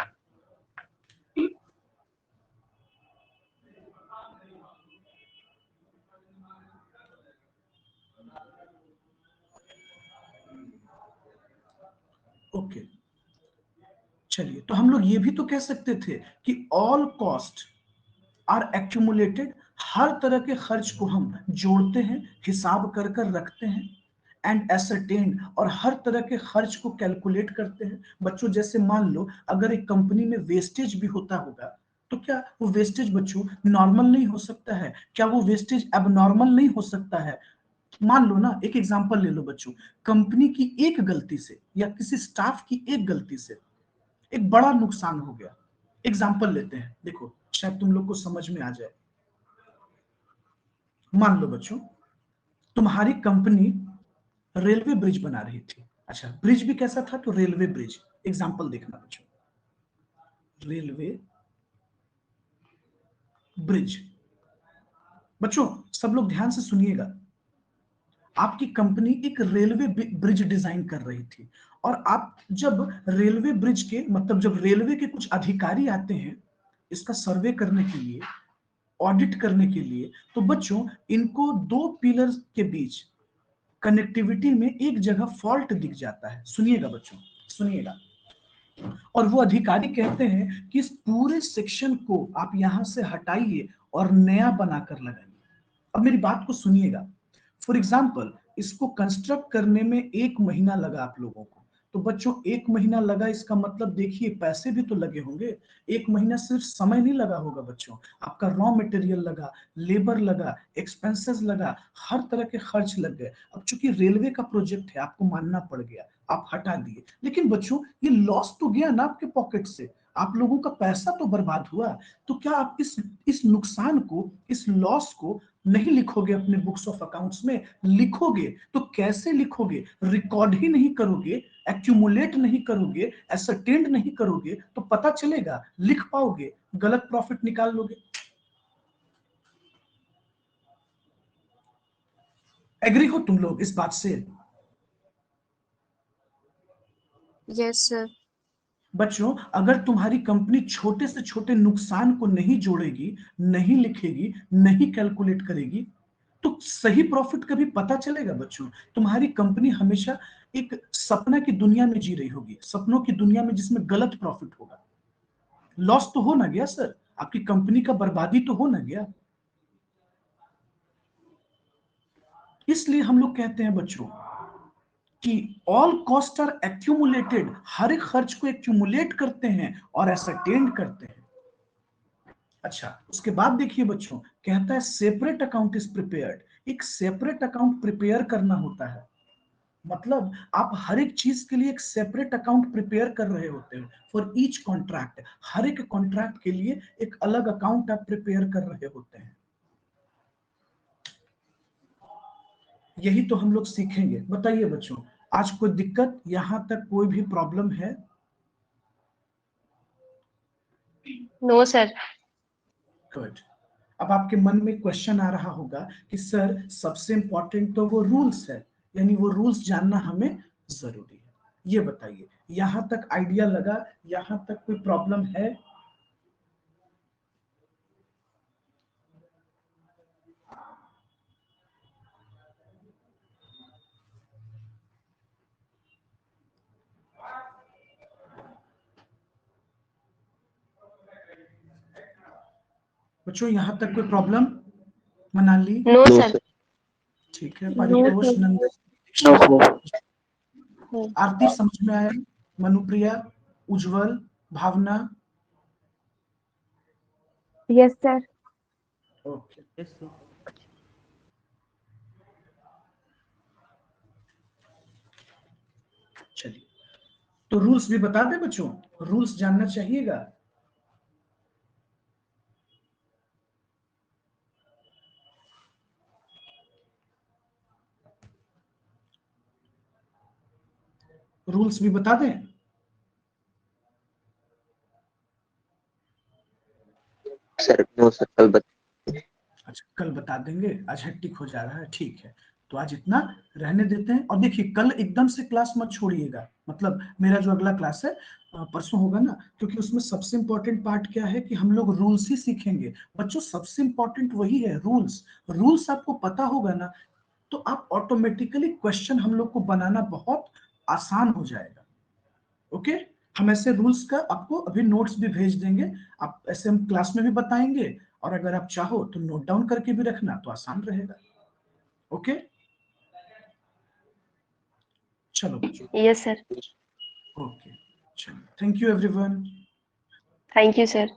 ओके, चलिए, तो हम लोग ये भी तो कह सकते थे कि ऑल कॉस्ट आर एक्यूमुलेटेड, हर तरह के खर्च को हम जोड़ते हैं, हिसाब कर कर रखते हैं, एंड एसरटेन, और हर तरह के खर्च को कैलकुलेट करते हैं। बच्चों जैसे मान लो अगर एक कंपनी में वेस्टेज भी होता होगा, तो क्या वो वेस्टेज बच्चों नॉर्मल नहीं हो सकता है? क्या वो वेस्टेज एबनॉर्मल नहीं हो सकता है? मान लो ना, एक एग्जांपल ले लो बच्चों, कंपनी की एक गलती से या किसी स्टाफ की एक गलती से एक बड़ा नुकसान हो गया। एग्जांपल लेते हैं, देखो शायद तुम लोग को समझ में आ जाए। मान लो बच्चों, तुम्हारी कंपनी रेलवे ब्रिज बना रही थी। अच्छा, ब्रिज भी कैसा था? तो रेलवे ब्रिज। एग्जांपल देखना बच्चों, रेलवे ब्रिज। बच्चों सब लोग ध्यान से सुनिएगा, आपकी कंपनी एक रेलवे ब्रिज डिजाइन कर रही थी, और आप जब रेलवे ब्रिज के मतलब जब रेलवे के कुछ अधिकारी आते हैं इसका सर्वे करने के लिए, ऑडिट करने के लिए, तो बच्चों इनको दो पिलर के बीच कनेक्टिविटी में एक जगह फॉल्ट दिख जाता है। सुनिएगा बच्चों, सुनिएगा, और वो अधिकारी कहते हैं कि इस पूरे सेक्शन को आप यहां से हटाइए और नया बनाकर लगाइए। अब मेरी बात को सुनिएगा, फॉर एग्जाम्पल इसको कंस्ट्रक्ट करने में 1 महीना लगा आप लोगों को, तो बच्चों 1 महीना लगा, इसका मतलब देखिए पैसे भी तो लगे होंगे। 1 महीना सिर्फ समय नहीं लगा होगा बच्चों, आपका रॉ मटेरियल लगा, लेबर लगा, एक्सपेंसेस लगा, हर तरह के खर्च लग गए। अब चूंकि रेलवे का प्रोजेक्ट है आपको मानना पड़ गया, आप हटा दिए, लेकिन बच्चों ये लॉस तो गया ना आपके पॉकेट से, आप लोगों का पैसा तो बर्बाद हुआ। तो क्या आप इस नुकसान को, इस लॉस को नहीं लिखोगे अपने बुक्स ऑफ अकाउंट्स में? लिखोगे, तो कैसे लिखोगे? रिकॉर्ड ही नहीं करोगे, एक्यूमुलेट नहीं करोगे, एसरटेन नहीं करोगे, तो पता चलेगा, लिख पाओगे, गलत प्रॉफिट निकाल लोगे। एग्री हो तुम लोग इस बात से? Yes sir. बच्चों अगर तुम्हारी कंपनी छोटे से छोटे नुकसान को नहीं जोड़ेगी, नहीं लिखेगी, नहीं कैलकुलेट करेगी, तो सही प्रॉफिट कभी पता चलेगा बच्चों? तुम्हारी कंपनी हमेशा एक सपना की दुनिया में जी रही होगी, सपनों की दुनिया में जिसमें गलत प्रॉफिट होगा। लॉस तो हो ना गया सर, आपकी कंपनी का बर्बादी तो हो ना गया। इसलिए हम लोग कहते हैं बच्चों कि ऑल कॉस्ट आर एक्यूमुलेटेड, हर एक खर्च को एक्यूमुलेट करते हैं और एसरटेन करते हैं। अच्छा, उसके बाद देखिए बच्चों, कहता है सेपरेट अकाउंट इज प्रिपेयर्ड, एक सेपरेट अकाउंट प्रिपेयर करना होता है। मतलब आप हर एक चीज के लिए एक सेपरेट अकाउंट प्रिपेयर कर रहे होते हैं फॉर ईच कॉन्ट्रैक्ट, हर एक कॉन्ट्रैक्ट के लिए एक अलग अकाउंट आप प्रिपेयर कर रहे होते हैं। यही तो हम लोग सीखेंगे। बताइए बच्चों, आज कोई दिक्कत, यहां तक कोई भी प्रॉब्लम है? No sir. गुड। अब आपके मन में क्वेश्चन आ रहा होगा कि सर सबसे इंपॉर्टेंट तो वो रूल्स है, यानी वो रूल्स जानना हमें जरूरी है। ये बताइए, यहां तक आइडिया लगा? यहां तक कोई प्रॉब्लम है? बच्चों यहां तक कोई problem? Manali? No no sir. Sir. ठीक है, No, Paritosh, sir. Nandan, no Diksha, sir. Aarti समझ में आया? Manupriya, Ujjwal, Bhavna? Yes, sir. Okay, चलिए, तो रूल्स भी बता दे बच्चों, रूल्स जानना चाहिएगा। रूल्स भी बता दें? सर नो सर, कल अच्छा, कल बता देंगे, आज हेक्टिक हो जा रहा है, ठीक है, तो आज इतना रहने देते हैं। और देखिए कल एकदम से क्लास मत छोड़िएगा, मतलब मेरा जो अगला क्लास है परसों होगा ना, क्योंकि उसमें सबसे इंपॉर्टेंट पार्ट क्या है कि हम लोग रूल्स ही सीखेंगे बच्चों। सबसे इंपॉर्टेंट वही है, रूल्स। रूल्स आपको पता होगा ना, तो आप ऑटोमेटिकली क्वेश्चन हम लोग को बनाना बहुत आसान हो जाएगा। ओके, हम ऐसे रूल्स का आपको अभी नोट्स भी भेज देंगे, आप ऐसे हम क्लास में भी बताएंगे, और अगर आप चाहो तो नोट डाउन करके भी रखना तो आसान रहेगा। ओके, चलो बच्चों, यस सर। ओके, चलो, thank you everyone. Thank you sir.